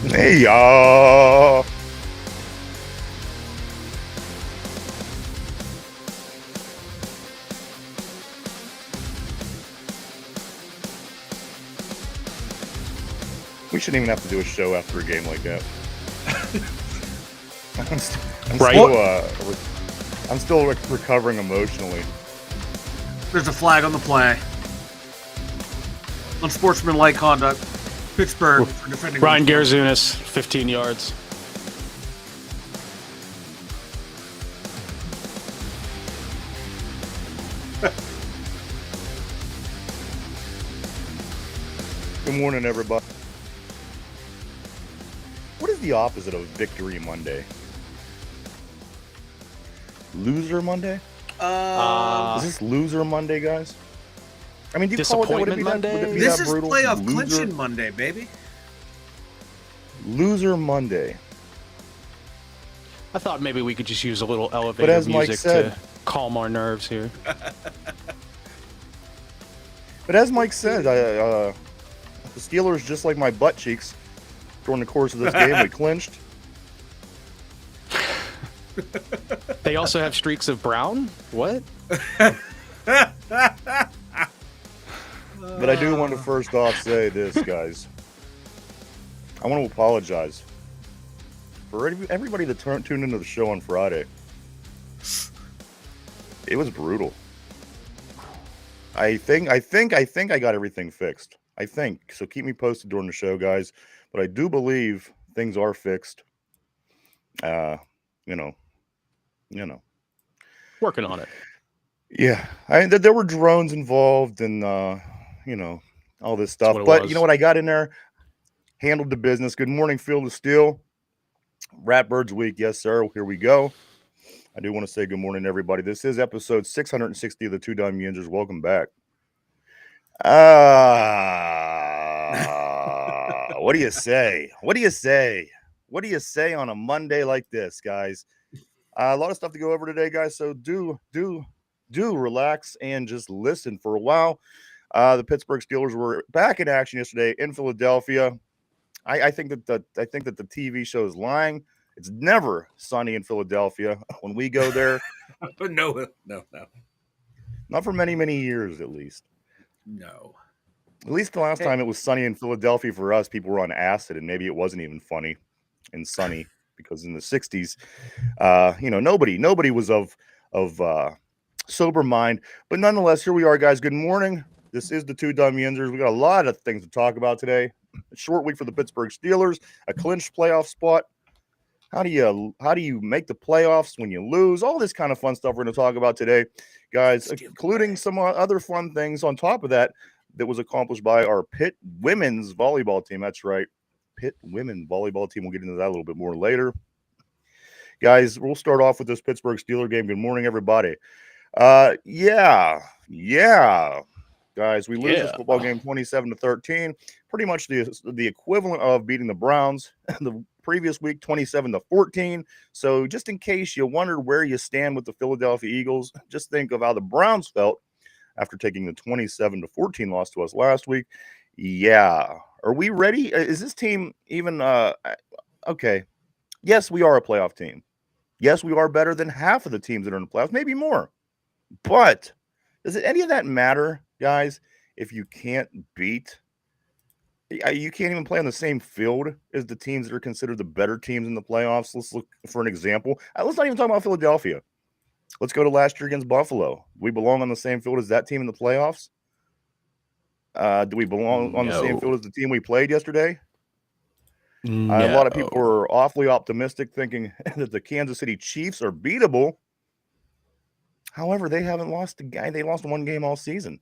Hey, y'all. We shouldn't even have to do a show after a game like that. I'm still recovering emotionally. There's a flag on the play. Unsportsmanlike conduct. Pittsburgh for defending. Ryan Garzunas, 15 yards. Good morning, everybody. What is the opposite of Victory Monday? Loser Monday? Is this Loser Monday, guys? I mean, do you call it Disappointment Monday? This is playoff clinching Monday, baby. Loser Monday. I thought maybe we could just use a little elevator music to calm our nerves here. But as Mike said, the Steelers, just like my butt cheeks, during the course of this game, we clinched. They also have streaks of brown? What? But I do want to first off say this, guys. I want to apologize for everybody that tuned into the show on Friday. It was brutal. I think I got everything fixed. I think. So keep me posted during the show, guys. But I do believe things are fixed. You know. Working on it. Yeah. There were drones involved and, all this stuff. But you know what? I got in there, handled the business. Good morning, Field of Steel. Ratbirds Week. Yes, sir. Here we go. I do want to say good morning, everybody. This is episode 660 of the Two Dumb Yinzers. Welcome back. What do you say? What do you say? What do you say on a Monday like this, guys? A lot of stuff to go over today, guys. So do relax and just listen for a while. The Pittsburgh Steelers were back in action yesterday in Philadelphia. I think that the TV show is lying. It's never sunny in Philadelphia when we go there. No. Not for many, many years, at least. No. At least the last time it was sunny in Philadelphia for us, people were on acid, and maybe it wasn't even funny and sunny because in the 60s, nobody was of sober mind. But nonetheless, here we are, guys. Good morning. This is the Two Dumb Yinzers. We got a lot of things to talk about today. A short week for the Pittsburgh Steelers, a clinched playoff spot. How do you make the playoffs when you lose? All this kind of fun stuff we're going to talk about today, guys, including some other fun things on top of that was accomplished by our Pitt women's volleyball team. That's right, Pitt women's volleyball team. We'll get into that a little bit more later. Guys, we'll start off with this Pittsburgh Steelers game. Good morning, everybody. Yeah. Guys, we lose this football game 27-13. Pretty much the equivalent of beating the Browns the previous week, 27-14. So just in case you wondered where you stand with the Philadelphia Eagles, just think of how the Browns felt after taking the 27-14 loss to us last week. Yeah. Are we ready? Is this team even okay? Yes, we are a playoff team. Yes, we are better than half of the teams that are in the playoffs, maybe more. But does any of that matter, guys, if you can't beat? You can't even play on the same field as the teams that are considered the better teams in the playoffs. Let's look for an example. Let's not even talk about Philadelphia. Let's go to last year against Buffalo. We belong on the same field as that team in the playoffs? Do we belong on the same field as the team we played yesterday? No. A lot of people are awfully optimistic, thinking that the Kansas City Chiefs are beatable. However, they haven't lost a guy. They lost one game all season.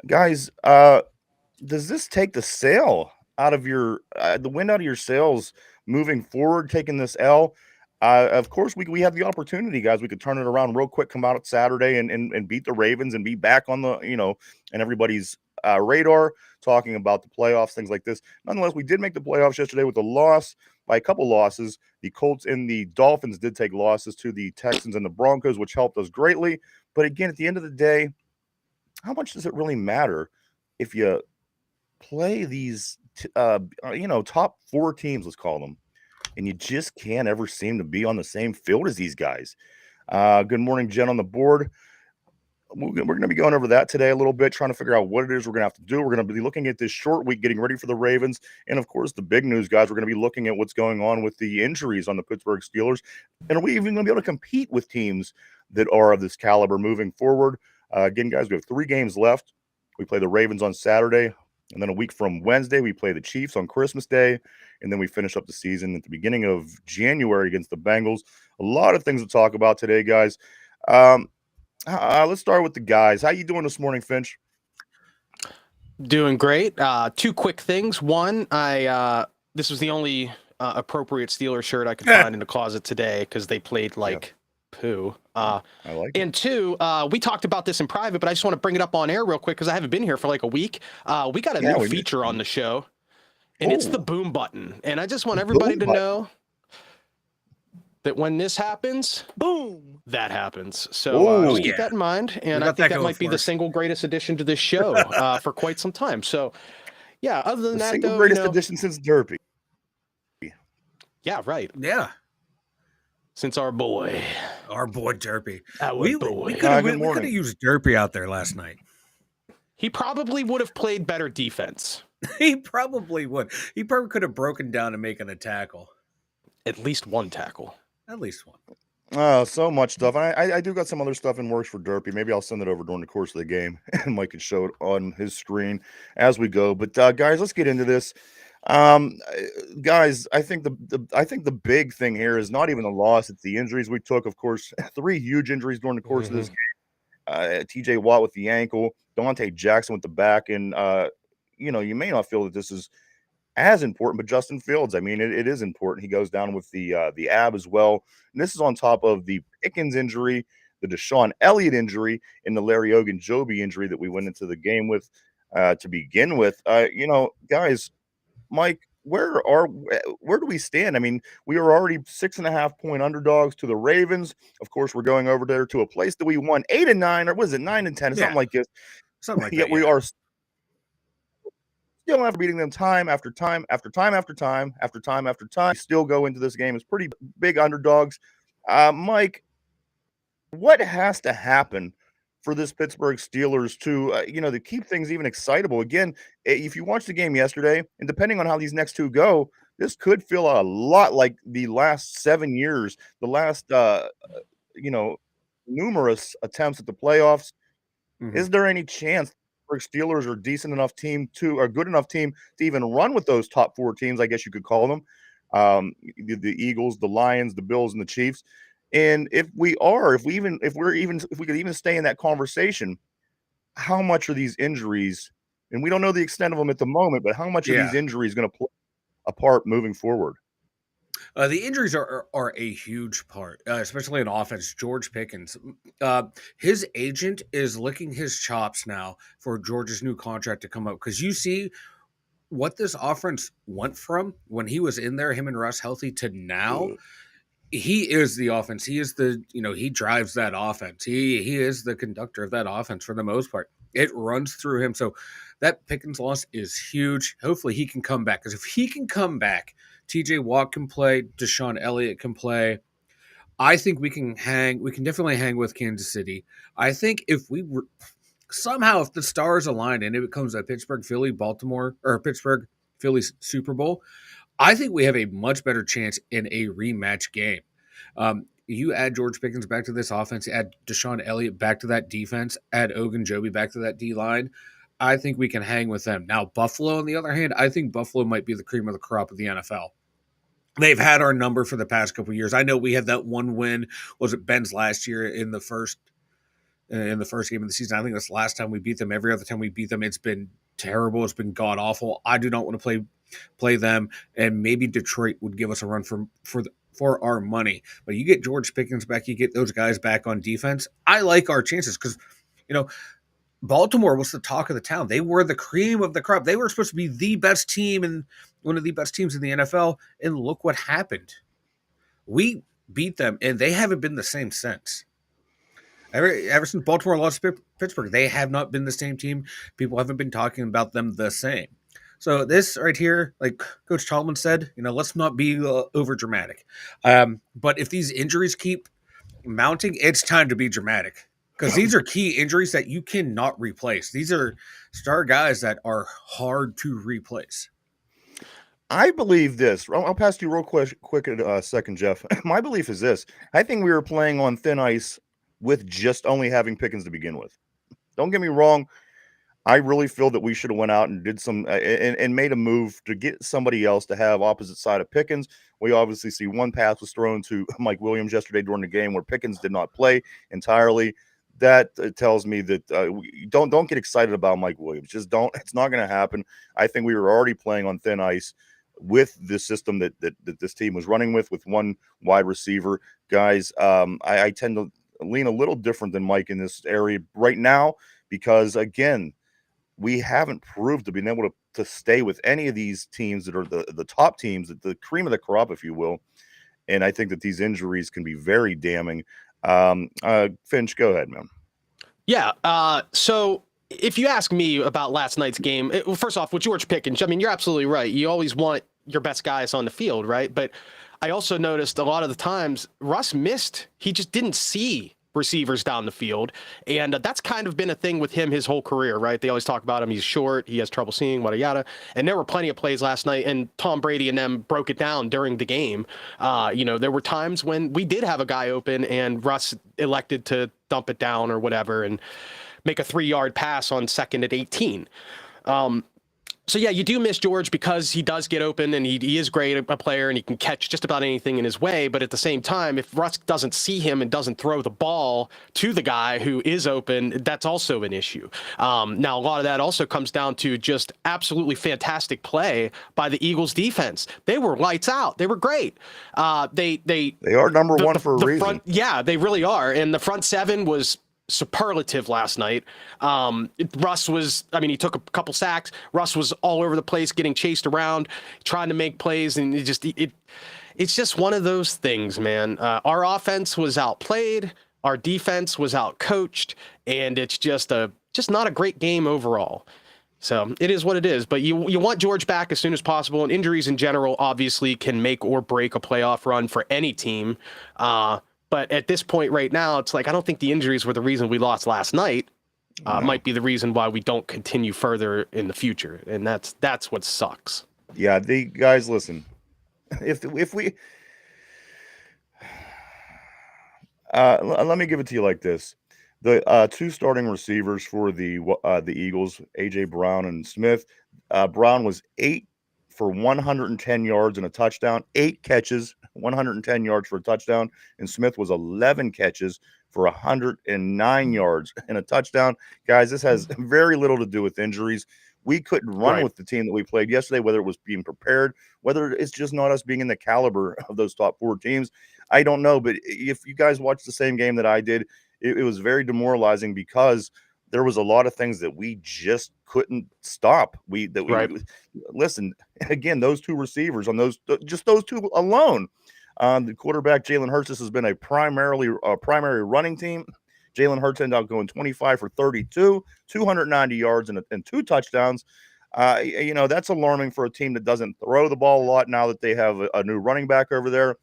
Guys, does this take the sail out of the wind out of your sails moving forward, taking this L? Of course, we have the opportunity, guys. We could turn it around real quick, come out Saturday and beat the Ravens and be back on the, and everybody's radar, talking about the playoffs, things like this. Nonetheless, we did make the playoffs yesterday with a loss, by a couple losses. The Colts and the Dolphins did take losses to the Texans and the Broncos, which helped us greatly. But again, at the end of the day, how much does it really matter if you play these top 4 teams, let's call them, and you just can't ever seem to be on the same field as these guys. Good morning, Jen on the board. We're going to be going over that today a little bit, trying to figure out what it is we're going to have to do. We're going to be looking at this short week, getting ready for the Ravens. And, of course, the big news, guys, we're going to be looking at what's going on with the injuries on the Pittsburgh Steelers. And are we even going to be able to compete with teams that are of this caliber moving forward? Again, guys, we have 3 games left. We play the Ravens on Saturday. And then a week from Wednesday, we play the Chiefs on Christmas Day. And then we finish up the season at the beginning of January against the Bengals. A lot of things to talk about today, guys. Let's start with the guys. How you doing this morning, Finch? Doing great. 2 quick things. One, this was the only appropriate Steelers shirt I could find in the closet today because they played like poo. I like it. And 2, we talked about this in private, but I just want to bring it up on air real quick because I haven't been here for like a week. We got a new feature on the show, and it's the boom button. And I just want everybody to know that when this happens, boom, that happens. So just keep that in mind. And I think that might be the single greatest addition to this show for quite some time. So, yeah, other than that, single greatest addition since Derpy. Yeah, right. Yeah. Since our boy Derpy. We could have used Derpy out there last night. He probably would have played better defense. He probably would. He probably could have broken down and making a tackle. At least one tackle. At least one. Oh, so much stuff. I do got some other stuff in works for Derpy. Maybe I'll send it over during the course of the game, and Mike can show it on his screen as we go. But guys, let's get into this. Guys, I think the big thing here is not even the loss; it's the injuries we took. Of course, 3 huge injuries during the course of this game. T.J. Watt with the ankle, Dante Jackson with the back, and you may not feel that this is as important, but Justin Fields, I mean, it is important. He goes down with the ab as well. And this is on top of the Pickens injury, the Deshaun Elliott injury, and the Larry Ogunjobi injury that we went into the game with to begin with. Guys, Mike, where do we stand? I mean, we are already 6.5-point underdogs to the Ravens. Of course, we're going over there to a place that we won 8-9, or was it 9-10, something like this. Something like that. Yet we are still after beating them time after time after time after time after time after time. Still go into this game as pretty big underdogs. Mike, what has to happen for this Pittsburgh Steelers to keep things even excitable? Again, if you watched the game yesterday, and depending on how these next 2 go, this could feel a lot like the last 7 years, the last numerous attempts at the playoffs. Is there any chance Steelers are a decent enough team or a good enough team to even run with those top 4 teams, I guess you could call them, the Eagles, the Lions, the Bills, and the Chiefs? And if we could even stay in that conversation, how much are these injuries? And we don't know the extent of them at the moment, but how much are these injuries going to play a part moving forward? The injuries are a huge part, especially in offense. George Pickens, his agent is licking his chops now for George's new contract to come up, because you see what this offense went from when he was in there, him and Russ healthy, to now. He is the offense. He is he drives that offense. He is the conductor of that offense for the most part. It runs through him. So that Pickens loss is huge. Hopefully he can come back, because if he can come back, TJ Watt can play, Deshaun Elliott can play. I think we can definitely hang with Kansas City. I think if somehow if the stars align and it becomes a Pittsburgh Philly Baltimore or Pittsburgh Philly Super Bowl, I think we have a much better chance in a rematch game. You add George Pickens back to this offense, add Deshaun Elliott back to that defense, add Ogunjobi back to that D-line. I think we can hang with them. Now, Buffalo, on the other hand, I think Buffalo might be the cream of the crop of the NFL. They've had our number for the past couple of years. I know we had that one win. Was it Ben's last year in the first game of the season? I think that's the last time we beat them. Every other time we beat them, it's been terrible. It's been god awful. I do not want to play them, and maybe Detroit would give us a run for our money. But you get George Pickens back, you get those guys back on defense. I like our chances, because Baltimore was the talk of the town. They were the cream of the crop. They were supposed to be the best team and one of the best teams in the NFL, and look what happened. We beat them, and they haven't been the same since. Ever since Baltimore lost to Pittsburgh, they have not been the same team. People haven't been talking about them the same. So this right here, like Coach Tallman said, let's not be over dramatic. But if these injuries keep mounting, it's time to be dramatic because these are key injuries that you cannot replace. These are star guys that are hard to replace. I believe this. I'll pass to you real quick in a second, Jeff. My belief is this. I think we were playing on thin ice with just only having Pickens to begin with. Don't get me wrong. I really feel that we should have went out and did some and made a move to get somebody else to have opposite side of Pickens. We obviously see one pass was thrown to Mike Williams yesterday during the game where Pickens did not play entirely. That tells me that don't get excited about Mike Williams. Just don't. It's not going to happen. I think we were already playing on thin ice with the system that this team was running with one wide receiver. Guys, I tend to lean a little different than Mike in this area right now because, again, we haven't proved to being able to stay with any of these teams that are the top teams, the cream of the crop, if you will. And I think that these injuries can be very damning. Finch, go ahead, man. Yeah. So if you ask me about last night's game, first off, with George Pickens, I mean, you're absolutely right. You always want your best guys on the field, right? But I also noticed a lot of the times Russ missed. He just didn't see receivers down the field. And that's kind of been a thing with him his whole career, right? They always talk about him. He's short. He has trouble seeing, yada, yada. And there were plenty of plays last night, and Tom Brady and them broke it down during the game. There were times when we did have a guy open and Russ elected to dump it down or whatever and make a 3-yard pass on 2nd and 18. So, yeah, you do miss George because he does get open and he is great a player and he can catch just about anything in his way. But at the same time, if Russ doesn't see him and doesn't throw the ball to the guy who is open, that's also an issue. Now, a lot of that also comes down to just absolutely fantastic play by the Eagles defense. They were lights out. They were great. They are number one for a reason. Yeah, they really are. And the front seven was superlative last night. Russ was, he took a couple sacks. Russ was all over the place, getting chased around, trying to make plays. And it's just one of those things, man. Our offense was outplayed. Our defense was outcoached. And it's just not a great game overall. So it is what it is. But you want George back as soon as possible. And injuries in general, obviously, can make or break a playoff run for any team. But at this point right now, it's like I don't think the injuries were the reason we lost last night. Might be the reason why we don't continue further in the future, and that's what sucks. Yeah, the guys, listen. If we, let me give it to you like this: the two starting receivers for the Eagles, AJ Brown and Smith. Brown was 8 for 110 yards and a touchdown, 8 catches, 110 yards for a touchdown, and Smith was 11 catches for 109 yards and a touchdown. Guys, this has very little to do with injuries. We couldn't run with the team that we played yesterday, whether it was being prepared, whether it's just not us being in the caliber of those top 4 teams. I don't know, but if you guys watched the same game that I did, it was very demoralizing because there was a lot of things that we just couldn't stop. Listen, again, those two receivers on those two alone. The quarterback, Jalen Hurts, this has been a primary running team. Jalen Hurts ended up going 25 for 32, 290 yards and 2 touchdowns. That's alarming for a team that doesn't throw the ball a lot now that they have a new running back over there.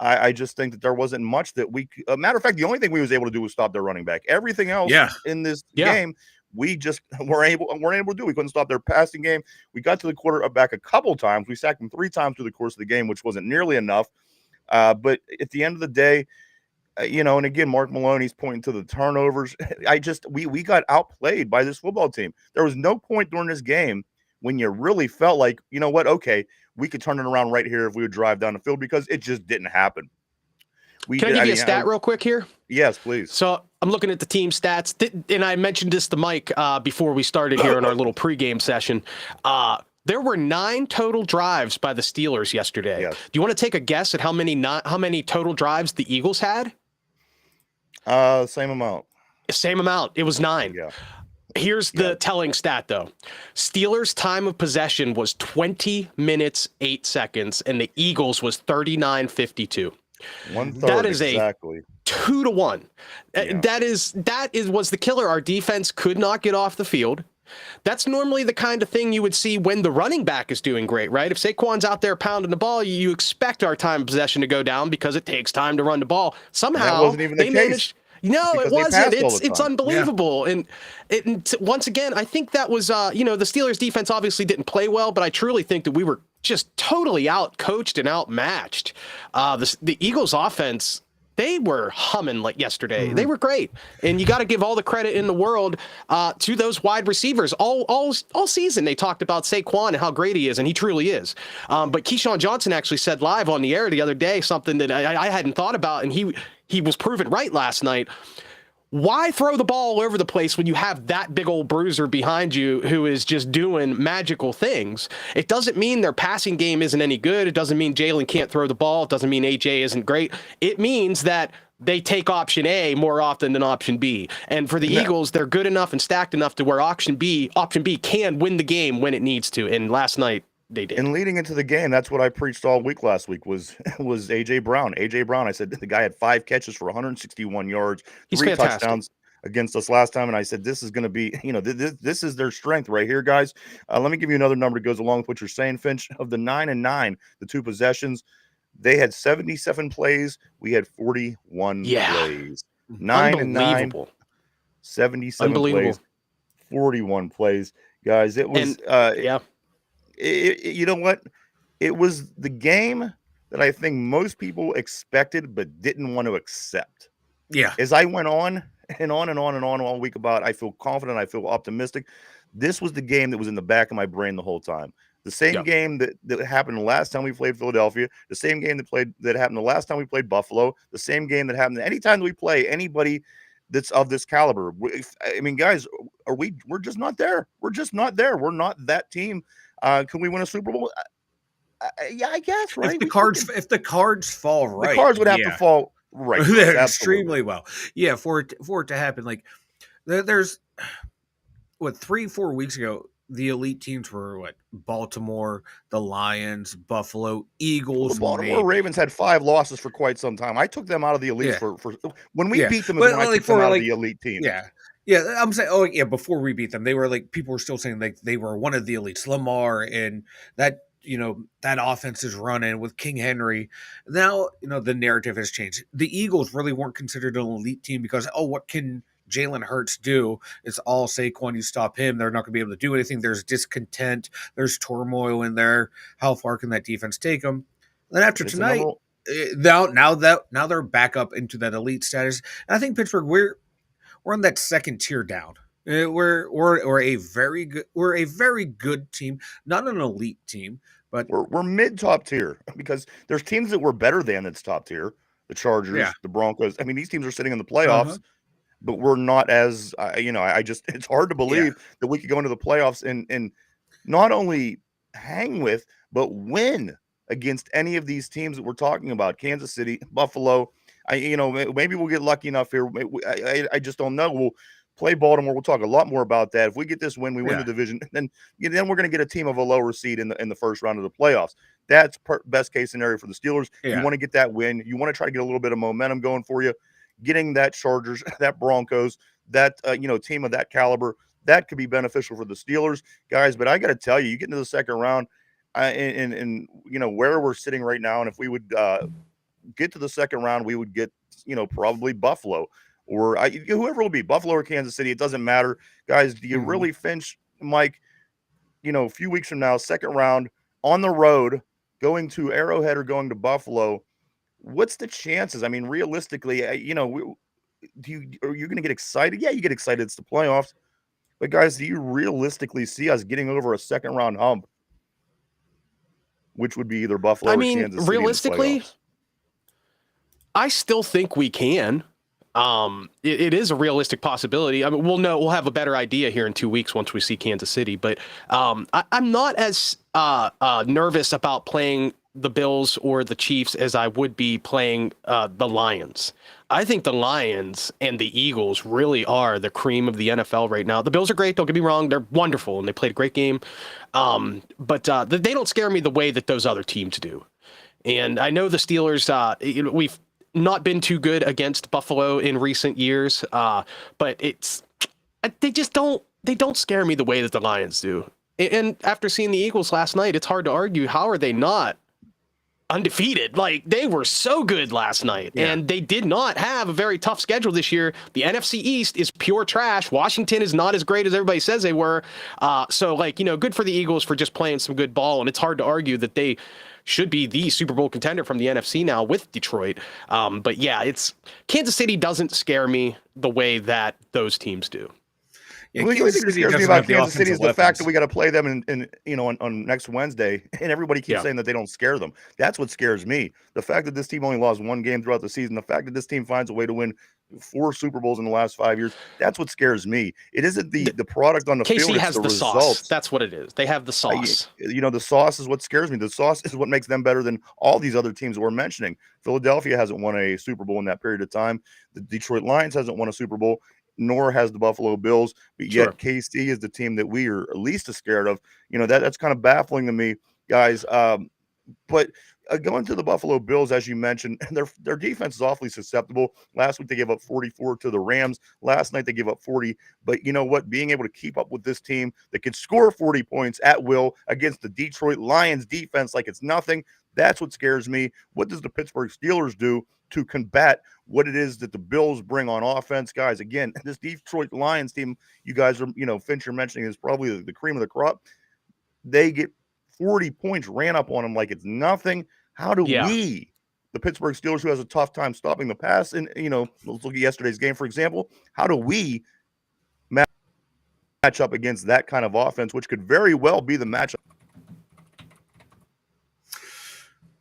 I just think that there wasn't much that we – matter of fact, the only thing we was able to do was stop their running back. Everything else in this game, we just weren't able to do. We couldn't stop their passing game. We got to the quarterback a couple times. We sacked him 3 times through the course of the game, which wasn't nearly enough. But at the end of the day, and again, Mark Maloney's pointing to the turnovers. We got outplayed by this football team. There was no point during this game when you really felt like, you know what, okay, we could turn it around right here if we would drive down the field because it just didn't happen. Can I give you a stat real quick here? Yes, please. So I'm looking at the team stats, and I mentioned this to Mike before we started here in our little pregame session. There were 9 total drives by the Steelers yesterday. Yes. Do you want to take a guess at how many total drives the Eagles had? Same amount. Same amount. It was 9. Yeah. Here's the telling stat, though. Steelers' time of possession was 20 minutes, 8 seconds, and the Eagles was 39:52. 1/3 that is exactly. a 2-1. Yeah. That was the killer. Our defense could not get off the field. That's normally the kind of thing you would see when the running back is doing great, right? If Saquon's out there pounding the ball, you expect our time of possession to go down because it takes time to run the ball. And that Somehow wasn't even the they case. managed. No, it Because they wasn't. passed all the It's time. unbelievable. And once again, I think that was, the Steelers defense obviously didn't play well, but I truly think that we were just totally out-coached and outmatched. The Eagles offense, they were humming like yesterday. Mm-hmm. They were great. And you got to give all the credit in the world to those wide receivers. All season they talked about Saquon and how great he is, and he truly is. But Keyshawn Johnson actually said live on the air the other day something that I hadn't thought about, and he was proven right last night. Why throw the ball all over the place when you have that big old bruiser behind you who is just doing magical things? It doesn't mean their passing game isn't any good. It doesn't mean Jalen can't throw the ball. It doesn't mean AJ isn't great. It means that they take option A more often than option B. And for the Eagles, they're good enough and stacked enough to where option B can win the game when it needs to. And last night, they did. And leading into the game, that's what I preached all week last week was AJ Brown. AJ Brown, I said the guy had 5 catches for 161 yards, He's 3 fantastic. touchdowns against us last time, and I said this is going to be, this is their strength right here, guys. Let me give you another number that goes along with what you're saying, Finch. Of the 9 and 9, the 2 possessions, they had 77 plays. We had 41 plays. 9 and 9, 77 plays, 41 plays, guys. It was you know what? It was the game that I think most people expected but didn't want to accept. Yeah. As I went on and on and on and on all week about, I feel confident, I feel optimistic. This was the game that was in the back of my brain the whole time. The same game that happened the last time we played Philadelphia, the same game that happened the last time we played Buffalo, the same game that happened anytime that we play anybody that's of this caliber. I mean, guys, we're just not there. We're just not there. We're not that team. Can we win a Super Bowl? Yeah, I guess, right? If the cards fall right, the cards would have to fall right. Extremely well. Yeah, for it to happen. Like there's 3-4 weeks ago, the elite teams were Baltimore, the Lions, Buffalo, Eagles. The Baltimore Ravens had 5 losses for quite some time. I took them out of the elite for when we beat them. When I took them out of the elite team. Yeah, I'm saying, before we beat them, they were people were still saying they were one of the elites. Lamar and that, that offense is running with King Henry. Now, the narrative has changed. The Eagles really weren't considered an elite team because, what can Jalen Hurts do? It's all Saquon. You stop him, they're not going to be able to do anything. There's discontent. There's turmoil in there. How far can that defense take them? Then after tonight, now they're back up into that elite status. And I think Pittsburgh, we're on that second tier down. We're a very good team, not an elite team, but we're mid top tier because there's teams that we're better than that's top tier. The Chargers, the Broncos. I mean, these teams are sitting in the playoffs, but we're not as it's hard to believe that we could go into the playoffs and not only hang with but win against any of these teams that we're talking about. Kansas City, Buffalo. Maybe we'll get lucky enough here. I just don't know. We'll play Baltimore. We'll talk a lot more about that. If we get this win, we win the division. Then we're going to get a team of a lower seed in the first round of the playoffs. That's best case scenario for the Steelers. You want to get that win. You want to try to get a little bit of momentum going for you. Getting that Chargers, that Broncos, that team of that caliber, that could be beneficial for the Steelers, guys. But I got to tell you, you get into the second round, and where we're sitting right now, and if we would get to the second round, we would get probably Buffalo or whoever will be Buffalo or Kansas City. It doesn't matter, guys. Do you really, Finch, Mike? A few weeks from now, second round on the road, going to Arrowhead or going to Buffalo. What's the chances? I mean, realistically, are you going to get excited? Yeah, you get excited. It's the playoffs. But guys, do you realistically see us getting over a second round hump, which would be either Buffalo or Kansas City? Realistically, I still think we can. It is a realistic possibility. I mean, we'll have a better idea here in 2 weeks once we see Kansas City. But I'm not as nervous about playing the Bills or the Chiefs as I would be playing the Lions. I think the Lions and the Eagles really are the cream of the NFL right now. The Bills are great. Don't get me wrong. They're wonderful, and they played a great game. But they don't scare me the way that those other teams do. And I know the Steelers, we've not been too good against Buffalo in recent years, but they just don't they don't scare me the way that the Lions do. And after seeing the Eagles last night, it's hard to argue, how are they not undefeated? Like, they were so good last night, and they did not have a very tough schedule this year. The NFC East is pure trash. Washington is not as great as everybody says they were. So, like, good for the Eagles for just playing some good ball, and it's hard to argue that they should be the Super Bowl contender from the NFC now with Detroit. But yeah, it's Kansas City doesn't scare me the way that those teams do. Yeah, the only thing that scares me about Kansas City is the fact that we got to play them on next Wednesday, and everybody keeps saying that they don't scare them. That's what scares me. The fact that this team only lost one game throughout the season, the fact that this team finds a way to win 4 Super Bowls in the last 5 years, that's what scares me. It isn't the product on the KC field, it's has the sauce. results. That's what it is. They have the sauce. The sauce is what scares me. The sauce is what makes them better than all these other teams that we're mentioning. Philadelphia hasn't won a Super Bowl in that period of time. The Detroit Lions hasn't won a Super Bowl, nor has the Buffalo Bills, but yet KC is the team that we are least as scared of. That's kind of baffling to me, guys. But going to the Buffalo Bills, as you mentioned, their defense is awfully susceptible. Last week they gave up 44 to the Rams. Last night they gave up 40. But you know what? Being able to keep up with this team that can score 40 points at will against the Detroit Lions defense like it's nothing, that's what scares me. What does the Pittsburgh Steelers do to combat what it is that the Bills bring on offense? Guys, again, this Detroit Lions team, you guys are, Fincher mentioning, is probably the cream of the crop. They get 40 points ran up on them like it's nothing. How do we, the Pittsburgh Steelers, who has a tough time stopping the pass, and, let's look at yesterday's game, for example, how do we match up against that kind of offense, which could very well be the matchup?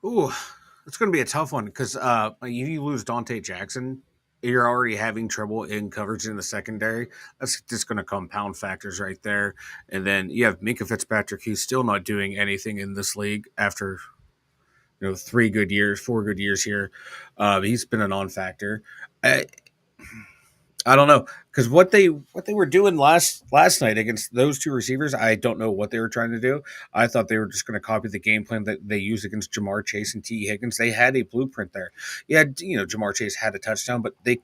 Ooh, it's going to be a tough one because if you lose Dante Jackson, you're already having trouble in coverage in the secondary. That's just going to compound factors right there. And then you have Minkah Fitzpatrick, who's still not doing anything in this league after 4 good years here. He's been a non-factor. I don't know, because what they were doing last night against those two receivers, I don't know what they were trying to do. I thought they were just going to copy the game plan that they used against Jamar Chase and T. Higgins. They had a blueprint there. Yeah, Jamar Chase had a touchdown, but they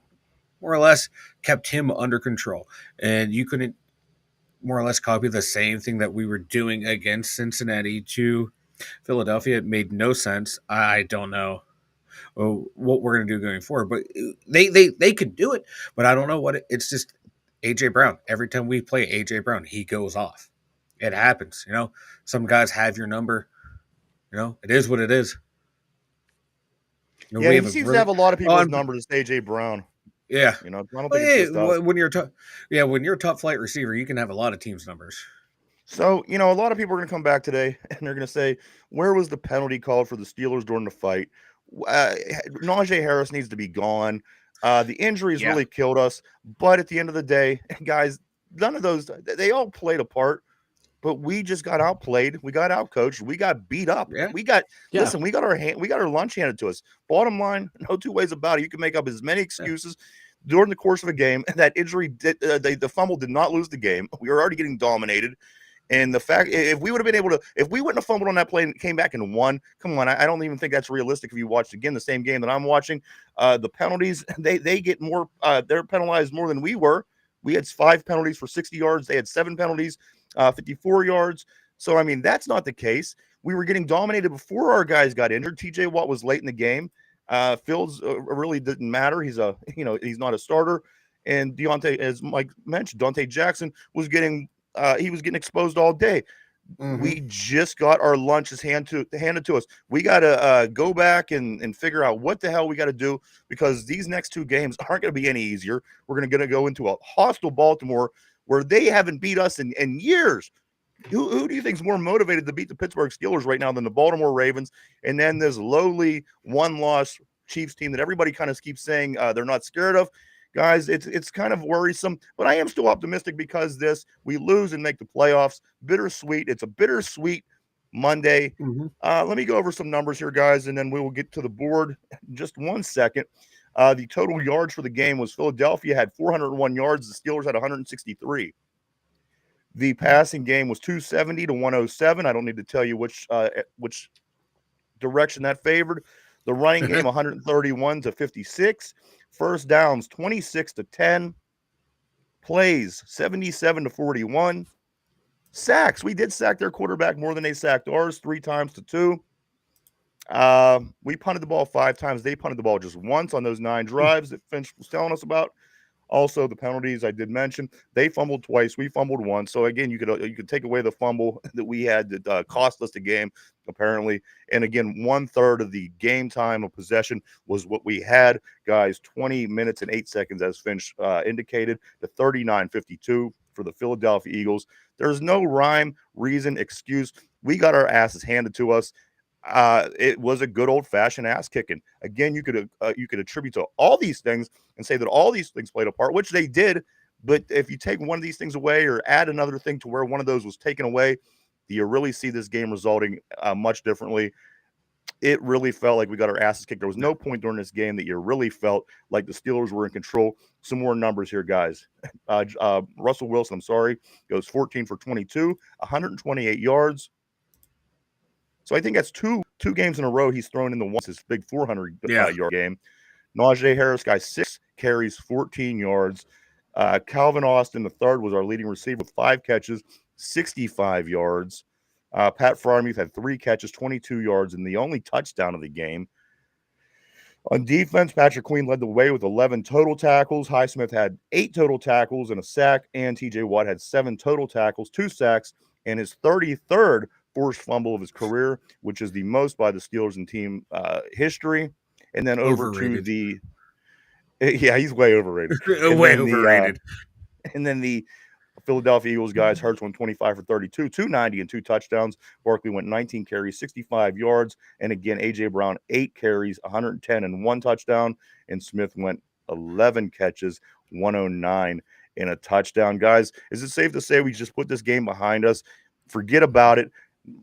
more or less kept him under control, and you couldn't more or less copy the same thing that we were doing against Cincinnati to Philadelphia. It made no sense. I don't know what we're going to do going forward, but they could do it, but I don't know what it's just AJ Brown. Every time we play AJ Brown, he goes off. It happens. Some guys have your number. It is what it is. He seems to have a lot of people's numbers. AJ Brown. Yeah, I don't think it's just us. When you're a top flight receiver, you can have a lot of teams' numbers. So, a lot of people are going to come back today and they're going to say, where was the penalty called for the Steelers during the fight? Najee Harris needs to be gone. The injuries really killed us. But at the end of the day, guys, none of those, they all played a part. But we just got outplayed. We got outcoached. We got beat up. Yeah. Listen, we got our lunch handed to us. Bottom line, no two ways about it. You can make up as many excuses during the course of a game. That injury, the fumble did not lose the game. We were already getting dominated. And the fact, if we would have been able to, if we wouldn't have fumbled on that play and came back and won, come on, I don't even think that's realistic. If you watched again the same game that I'm watching, the penalties, they get more, they're penalized more than we were. We had 5 penalties for 60 yards. They had 7 penalties, 54 yards. So, I mean, that's not the case. We were getting dominated before our guys got injured. TJ Watt was late in the game. Fields really didn't matter. He's he's not a starter. And Deontay, as Mike mentioned, Dante Jackson was getting exposed all day. Mm-hmm. We just got our lunches handed to us. We got to go back and figure out what the hell we got to do, because these next 2 games aren't going to be any easier. We're going to go into a hostile Baltimore where they haven't beat us in years. Who do you think is more motivated to beat the Pittsburgh Steelers right now than the Baltimore Ravens, and then this lowly 1-loss Chiefs team that everybody kind of keeps saying they're not scared of? Guys, it's kind of worrisome, but I am still optimistic because we lose and make the playoffs. Bittersweet. It's a bittersweet Monday. Mm-hmm. Let me go over some numbers here, guys, and then we will get to the board in just 1 second. The total yards for the game was Philadelphia had 401 yards. The Steelers had 163. The passing game was 270 to 107. I don't need to tell you which direction that favored. The running game 131 to 56. First downs 26 to 10. Plays 77-41. Sacks. We did sack their quarterback more than they sacked ours, 3 times to 2. We punted the ball 5 times. They punted the ball just once on those 9 drives that Finch was telling us about. Also, the penalties I did mention, they fumbled twice. We fumbled once. So again, you could take away the fumble that we had that cost us the game, apparently. And again, 1/3 of the game time of possession was what we had, guys. 20 minutes and 8 seconds, as Finch indicated, to 39-52 for the Philadelphia Eagles. There's no rhyme, reason, excuse. We got our asses handed to us. It was a good old-fashioned ass kicking. Again, you could attribute to all these things and say that all these things played a part, which they did. But if you take one of these things away or add another thing to where one of those was taken away, do you really see this game resulting much differently? It really felt like we got our asses kicked. There was no point during this game that you really felt like the Steelers were in control. Some more numbers here, guys. Russell Wilson, goes 14 for 22, 128 yards. So I think that's two games in a row he's thrown in the once his big 400-yard game. Najee Harris, guys, 6 carries, 14 yards. Calvin Austin, the third, was our leading receiver with 5 catches, 65 yards. Pat Freiermuth had 3 catches, 22 yards, and the only touchdown of the game. On defense, Patrick Queen led the way with 11 total tackles. Highsmith had 8 total tackles and a sack, and TJ Watt had 7 total tackles, 2 sacks, and his 33rd forced fumble of his career, which is the most by the Steelers in team history. And then overrated. To the he's way overrated. Overrated. And then the Philadelphia Eagles guys, Hurts went 25 for 32, 290 and 2 touchdowns. Barkley went 19 carries, 65 yards. And again, A.J. Brown, 8 carries, 110 and 1 touchdown. And Smith went 11 catches, 109 and a touchdown. Guys, is it safe to say we just put this game behind us? Forget about it.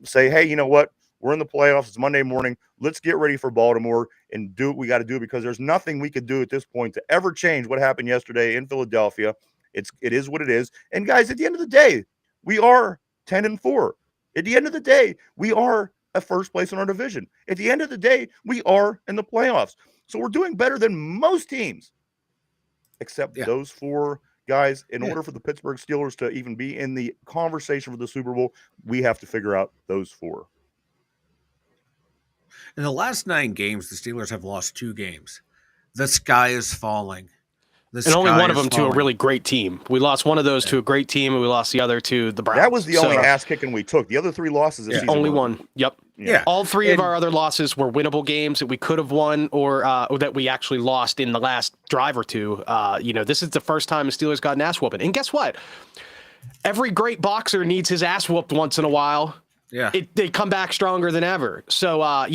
Say, hey, you know what? We're in the playoffs. It's Monday morning. Let's get ready for Baltimore and do what we got to do, because there's nothing we could do at this point to ever change what happened yesterday in Philadelphia. It is what it is. And guys, at the end of the day, we are 10-4. At the end of the day, we are at first place in our division. At the end of the day, we are in the playoffs. So we're doing better than most teams, except those 4 guys. In order for the Pittsburgh Steelers to even be in the conversation for the Super Bowl, we have to figure out those 4. In the last 9 games, the Steelers have lost 2 games. The sky is falling. And only one of them to a really great team. We lost one of those to a great team, and we lost the other to the Browns. That was the only ass kicking we took. The other 3 losses this season. Only one. Yep. Yeah. All 3 of our other losses were winnable games that we could have won, or that we actually lost in the last drive or 2. This is the first time the Steelers got an ass whooping. And guess what? Every great boxer needs his ass whooped once in a while. Yeah, they come back stronger than ever. So,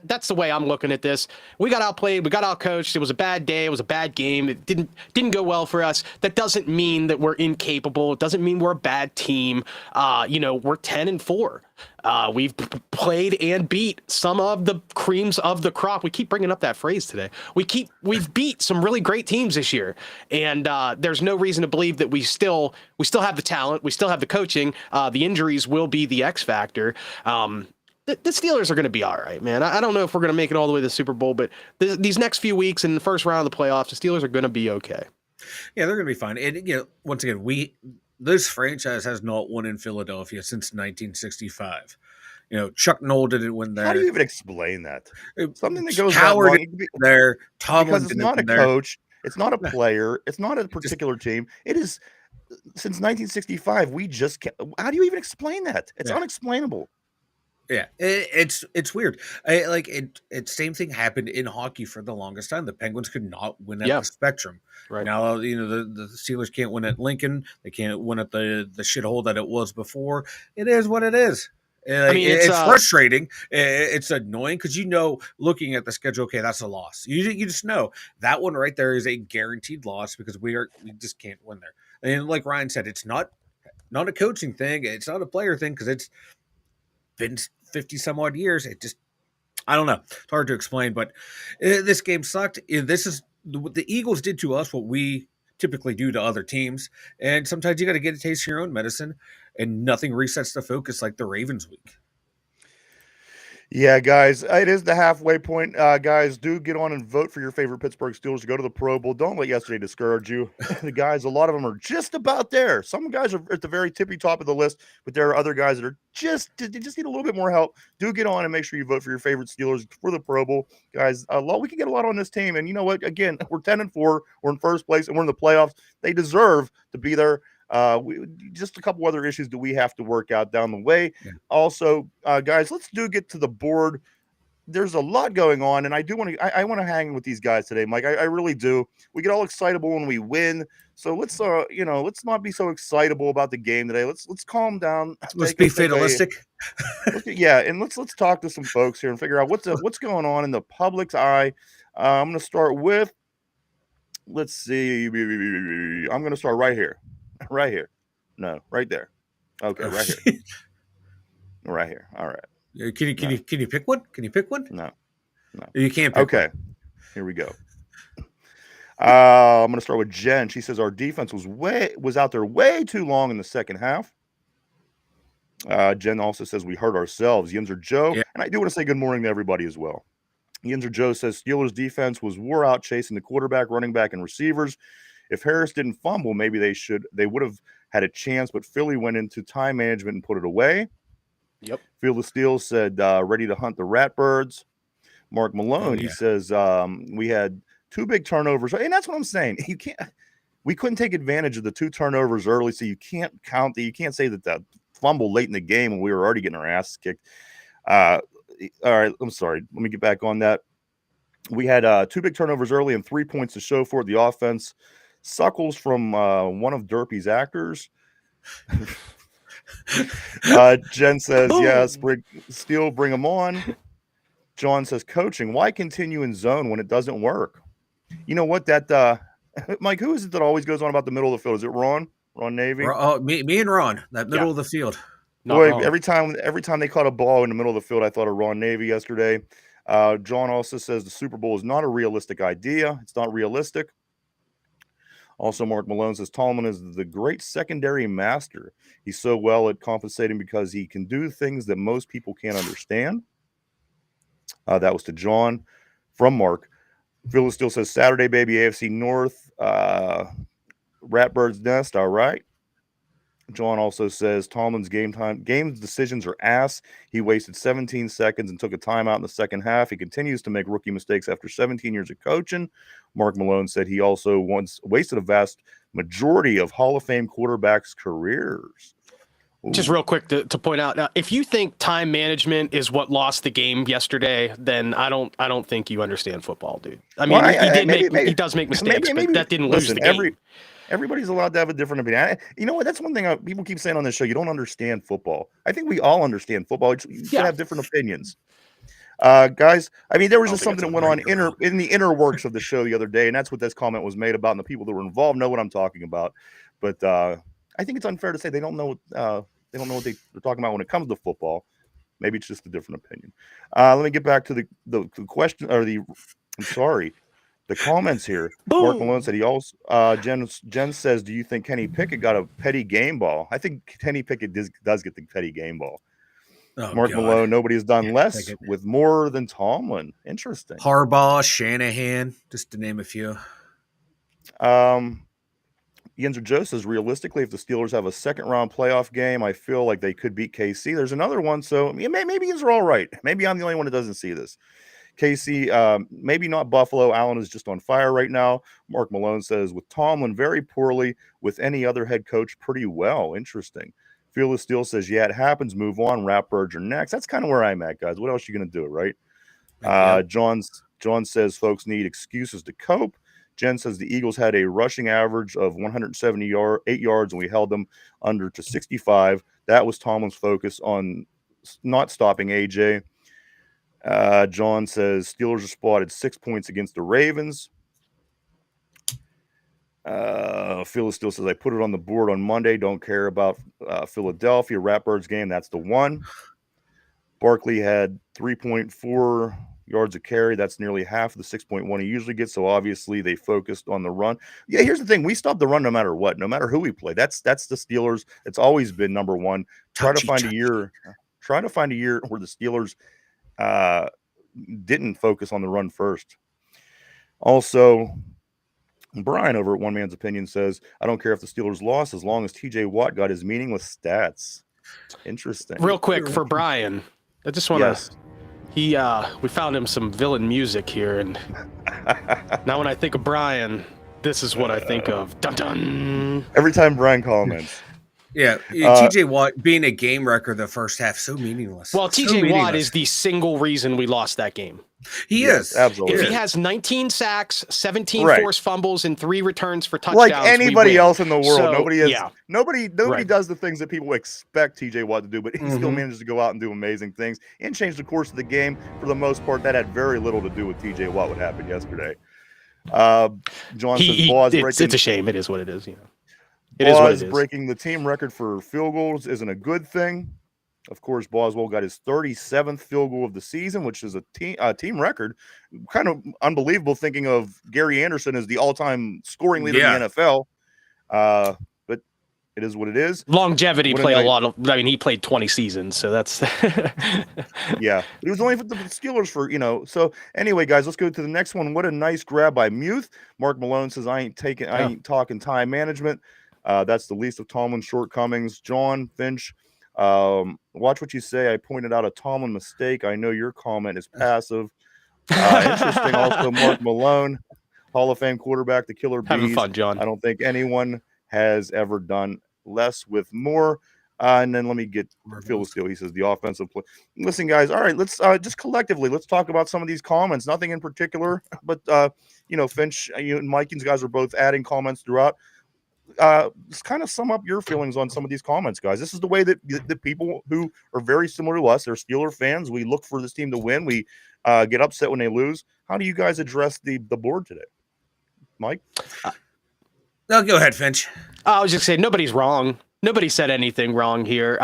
that's the way I'm looking at this. We got outplayed. We got outcoached. It was a bad day. It was a bad game. It didn't go well for us. That doesn't mean that we're incapable. It doesn't mean we're a bad team. We're 10-4. We've played and beat some of the creams of the crop. We keep bringing up that phrase today. We've beat some really great teams this year, and there's no reason to believe that we still have the talent. We still have the coaching. The injuries will be the X factor. The Steelers are going to be all right, man. I don't know if we're going to make it all the way to the Super Bowl, but these next few weeks in the first round of the playoffs, the Steelers are going to be okay. Yeah, they're going to be fine. And once again, this franchise has not won in Philadelphia since 1965. Chuck Noll didn't win there. How do you even explain that? Something that goes Howard there. Tomlin, because it's not a coach. It's not a player. It's not a particular team. It is since 1965. We just can't. How do you even explain that? It's unexplainable. Yeah, it's weird. It's same thing happened in hockey for the longest time. The Penguins could not win at the Spectrum. Right now, the Steelers can't win at Lincoln. They can't win at the shithole that it was before. It is what it is. It's frustrating. It's annoying because looking at the schedule, okay, that's a loss. You just know that one right there is a guaranteed loss because we just can't win there. And like Ryan said, it's not a coaching thing. It's not a player thing because it's been 50 some odd years. I don't know. It's hard to explain, but this game sucked. This is the Eagles did to us what we typically do to other teams. And sometimes you got to get a taste of your own medicine, and nothing resets the focus like the Ravens week. Yeah, guys, it is the halfway point. Guys, do get on and vote for your favorite Pittsburgh Steelers to go to the Pro Bowl. Don't let yesterday discourage you. The guys, a lot of them are just about there. Some guys are at the very tippy top of the list, but there are other guys that are they just need a little bit more help. Do get on and make sure you vote for your favorite Steelers for the Pro Bowl. Guys, we can get a lot on this team. And you know what? Again, we're 10-4. We're in first place and we're in the playoffs. They deserve to be there. Just a couple other issues that we have to work out down the way. Yeah. Also, guys, let's get to the board. There's a lot going on, and I want to hang with these guys today, Mike. I really do. We get all excitable when we win, so let's not be so excitable about the game today. Let's calm down. Let's be fatalistic. And let's talk to some folks here and figure out what's going on in the public's eye. I'm going to start with. Let's see. I'm going to start right here. Right here. No, right there. Okay, right here. Right here. All right. Can you pick one? Can you pick one? No. You can't pick one. Here we go. I'm going to start with Jen. She says our defense was out there way too long in the second half. Jen also says we hurt ourselves. Yinzer Joe. Yeah. And I do want to say good morning to everybody as well. Yinzer Joe says Steelers defense was wore out chasing the quarterback, running back, and receivers. If Harris didn't fumble, maybe they would have had a chance, but Philly went into time management and put it away. Yep. Field of Steel said ready to hunt the Ratbirds. Mark Malone, he says we had 2 big turnovers. And that's what I'm saying. We couldn't take advantage of the 2 turnovers early, so you can't count that. You can't say that the fumble late in the game when we were already getting our asses kicked. All right, I'm sorry. Let me get back on that. We had 2 big turnovers early and 3 points to show for it. The offense suckles from one of Derpy's actors. Jen says, yes, Steel, bring them on. John says, coaching, why continue in zone when it doesn't work? You know what? That Mike, who is it that always goes on about the middle of the field? Is it Ron Navy? Me and Ron, that middle of the field. Boy, every time they caught a ball in the middle of the field, I thought of Ron Navy yesterday. John also says the Super Bowl is not a realistic idea. It's not realistic. Also, Mark Malone says Tallman is the great secondary master. He's so well at compensating because he can do things that most people can't understand. That was to John from Mark. Phil still says Saturday, baby, AFC North. Ratbird's Nest, all right. John also says Tallman's game decisions are ass. He wasted 17 seconds and took a timeout in the second half. He continues to make rookie mistakes after 17 years of coaching. Mark Malone said he also once wasted a vast majority of Hall of Fame quarterbacks' careers. Ooh. Just real quick to point out, now, if you think time management is what lost the game yesterday, then I don't think you understand football, dude. I mean, he does make mistakes, but that didn't lose the game. Everybody's allowed to have a different opinion. You know what? That's one thing people keep saying on this show. You don't understand football. I think we all understand football. You should have different opinions. Guys, I mean, there was just something that went on in the inner works of the show the other day, and that's what this comment was made about, and the people that were involved know what I'm talking about. But I think it's unfair to say they don't know what they're talking about when it comes to football. Maybe it's just a different opinion. Let me get back to the question, or the comments here. Boom. Mark Malone said he also Jen says, do you think Kenny Pickett got a petty game ball? I think Kenny Pickett does get the petty game ball. Oh, Mark Malone, nobody has done less with more than Tomlin. Interesting. Harbaugh, Shanahan, just to name a few. Yinzer Joe says, realistically, if the Steelers have a second-round playoff game, I feel like they could beat KC. There's another one, so maybe these are all right. Maybe I'm the only one that doesn't see this. KC, maybe not Buffalo. Allen is just on fire right now. Mark Malone says, with Tomlin very poorly, with any other head coach pretty well. Interesting. Field of Steel says, yeah, it happens. Move on. Ratbirds are next. That's kind of where I'm at, guys. What else are you going to do, right? John says folks need excuses to cope. Jen says the Eagles had a rushing average of 178 yards, and we held them under to 65. That was Tomlin's focus on not stopping AJ. John says Steelers are spotted 6 points against the Ravens. Phil still says I put it on the board on Monday. Don't care about Philadelphia Ratbirds game. That's the one. Barkley had 3.4 yards a carry. That's nearly half of the 6.1 he usually gets. So obviously they focused on the run. Yeah, here's the thing: we stop the run no matter what, no matter who we play. That's the Steelers. It's always been number one. Try to find a year where the Steelers didn't focus on the run first. Also, Brian over at One Man's Opinion says, I don't care if the Steelers lost as long as TJ Watt got his meaningless stats. Interesting. Real quick for Brian, I just want to, we found him some villain music here. And now when I think of Brian, this is what I think of. Dun dun. Every time Brian comments. Yeah, TJ Watt being a game wrecker the first half, so meaningless. Well, TJ Watt is the single reason we lost that game. He is. Absolutely. If he has 19 sacks, 17 forced fumbles, and 3 returns for touchdowns, like anybody else in the world, so, nobody does the things that people expect TJ Watt to do, but he still manages to go out and do amazing things and change the course of the game. For the most part, that had very little to do with TJ Watt, what happened yesterday. John says, Boz it's a shame. It is what it is. It is what it is. Breaking the team record for field goals isn't a good thing. Of course, Boswell got his 37th field goal of the season, which is a team record. Kind of unbelievable thinking of Gary Anderson as the all-time scoring leader in the NFL. But it is what it is. Longevity played a lot of – I mean, he played 20 seasons, so that's – Yeah. It was only for the Steelers for, So, anyway, guys, let's go to the next one. What a nice grab by Muth. Mark Malone says, I ain't talking time management. That's the least of Tomlin's shortcomings. John Finch, watch what you say. I pointed out a Tomlin mistake. I know your comment is passive. Interesting. Also, Mark Malone, Hall of Fame quarterback, the Killer Bees. Having fun, John. I don't think anyone has ever done less with more. And then let me get Phil Steele. He says the offensive play. Listen, guys. All right, let's just collectively let's talk about some of these comments. Nothing in particular, but Finch, you and Mike, you guys are both adding comments throughout. Just kind of sum up your feelings on some of these comments, guys. This is the way that the people who are very similar to us, they're Steeler fans. We look for this team to win. We get upset when they lose. How do you guys address the board today? Mike? No, go ahead, Finch. I was just saying nobody's wrong. Nobody said anything wrong here.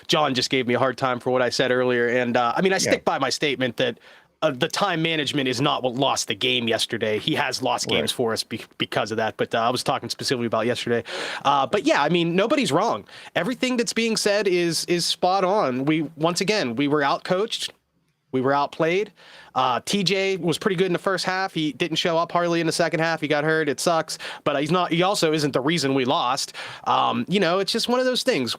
John just gave me a hard time for what I said earlier. And I stick by my statement that the time management is not what lost the game yesterday. He has lost games for us because of that. But I was talking specifically about yesterday. But yeah, I mean, nobody's wrong. Everything that's being said is spot on. We were out-coached. We were outplayed. TJ was pretty good in the first half. He didn't show up hardly in the second half. He got hurt. It sucks. But he also isn't the reason we lost. It's just one of those things.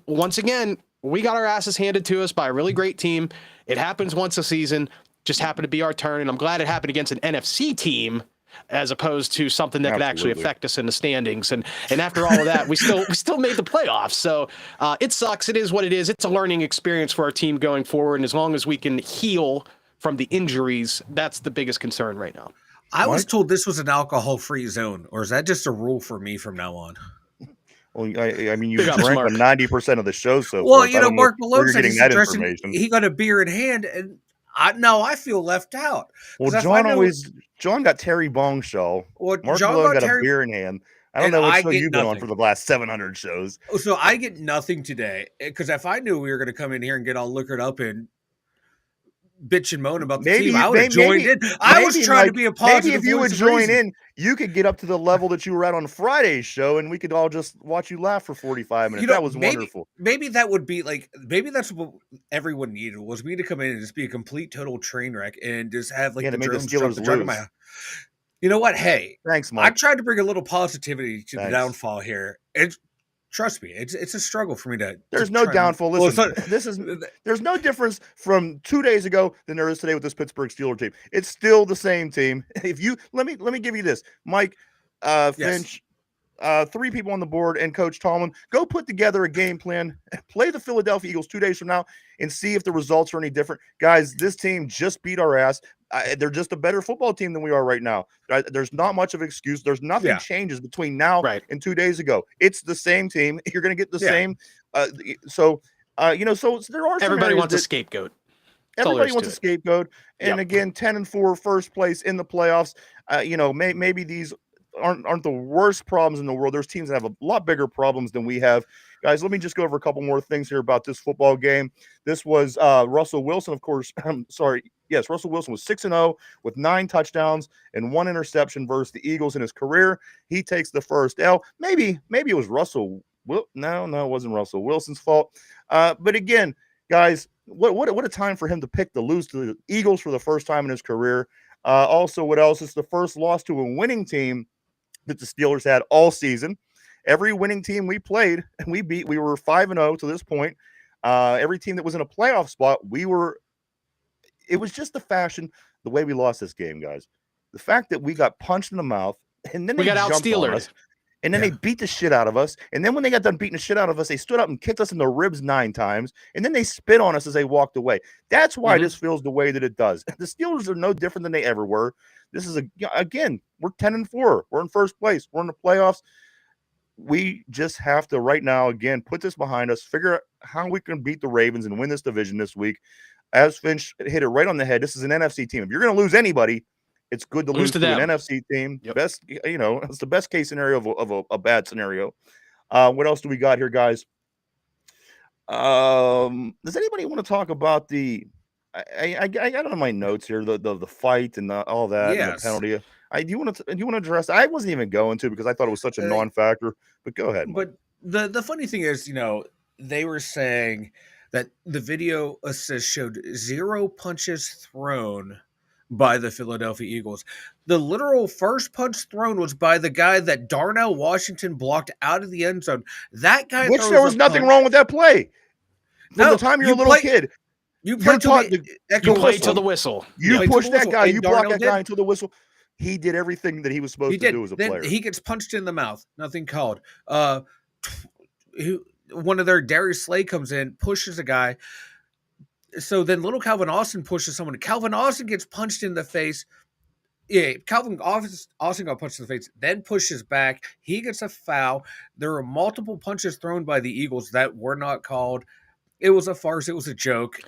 Once again, we got our asses handed to us by a really great team. It happens once a season. Just happened to be our turn, and I'm glad it happened against an NFC team as opposed to something that could actually affect us in the standings. And after all of that, we still made the playoffs. So it sucks. It is what it is. It's a learning experience for our team going forward. And as long as we can heal from the injuries, that's the biggest concern right now. I was told this was an alcohol-free zone, or is that just a rule for me from now on? Well, I mean, you drank on 90% of the show so far. Well, Mark Malone said he got a beer in hand, and I feel left out. Well, John got Terry Bong show. Mark Malone got a beer in hand. I don't know what show you've been on for the last 700 shows. So I get nothing today, because if I knew we were going to come in here and get all liquored up and bitch and moan about the team, I would have joined in. I was trying to be a positive. Maybe if you would join in, you could get up to the level that you were at on Friday's show, and we could all just watch you laugh for 45 minutes. That was wonderful. Maybe that would be maybe that's what everyone needed, was me to come in and just be a complete total train wreck and just have the Steelers lose. You know what? Hey, thanks, Mike. I tried to bring a little positivity to the downfall here. Trust me, it's a struggle for me to. There's no downfall. Listen, there's no difference from 2 days ago than there is today with this Pittsburgh Steelers team. It's still the same team. If you let me give you this, Mike, Finch, 3 people on the board, and Coach Tomlin, go put together a game plan. Play the Philadelphia Eagles 2 days from now and see if the results are any different. Guys, this team just beat our ass. They're just a better football team than we are right now. There's not much of an excuse. There's nothing changes between now and 2 days ago. It's the same team. You're going to get the same. So there are everybody wants a scapegoat. Everybody wants a scapegoat. And again, 10-4 first place in the playoffs. Maybe these aren't the worst problems in the world. There's teams that have a lot bigger problems than we have. Guys, let me just go over a couple more things here about this football game. This was Russell Wilson, of course. Yes, Russell Wilson was 6-0 with 9 touchdowns and 1 interception versus the Eagles in his career. He takes the first L. Maybe it was Russell. No, it wasn't Russell Wilson's fault. But again, guys, what a time for him to lose to the Eagles for the first time in his career. Also, what else? It's the first loss to a winning team that the Steelers had all season. Every winning team we played and we beat, we were 5-0 to this point. Every team that was in a playoff spot, it was just the fashion, the way we lost this game, guys. The fact that we got punched in the mouth and then we got jumped on us, and then they beat the shit out of us. And then when they got done beating the shit out of us, they stood up and kicked us in the ribs 9 times. And then they spit on us as they walked away. That's why this feels the way that it does. The Steelers are no different than they ever were. This is again, we're 10-4. We're in first place. We're in the playoffs. We just have to right now, again, put this behind us, figure out how we can beat the Ravens and win this division this week. As Finch hit it right on the head, this is an NFC team. If you're going to lose anybody, it's good to lose to an NFC team. Yep. Best, it's the best case scenario of a bad scenario. What else do we got here, guys? Does anybody want to talk about the? I got on my notes here the fight and all that, and the penalty. Do you want to address? I wasn't even going to because I thought it was such a non-factor. But go ahead. But the funny thing is, they were saying that the video assist showed 0 punches thrown by the Philadelphia Eagles. The literal first punch thrown was by the guy that Darnell Washington blocked out of the end zone. That guy, which there was nothing wrong with that play. From the time you're a little kid, you played till the whistle. You pushed that guy. You blocked that guy until the whistle. He did everything that he was supposed to do as a player. He gets punched in the mouth. Nothing called. One of their Darius Slay comes in, pushes a guy. So then little Calvin Austin pushes someone. Calvin Austin gets punched in the face. Yeah, Calvin Austin got punched in the face, then pushes back. He gets a foul. There were multiple punches thrown by the Eagles that were not called. It was a farce. It was a joke.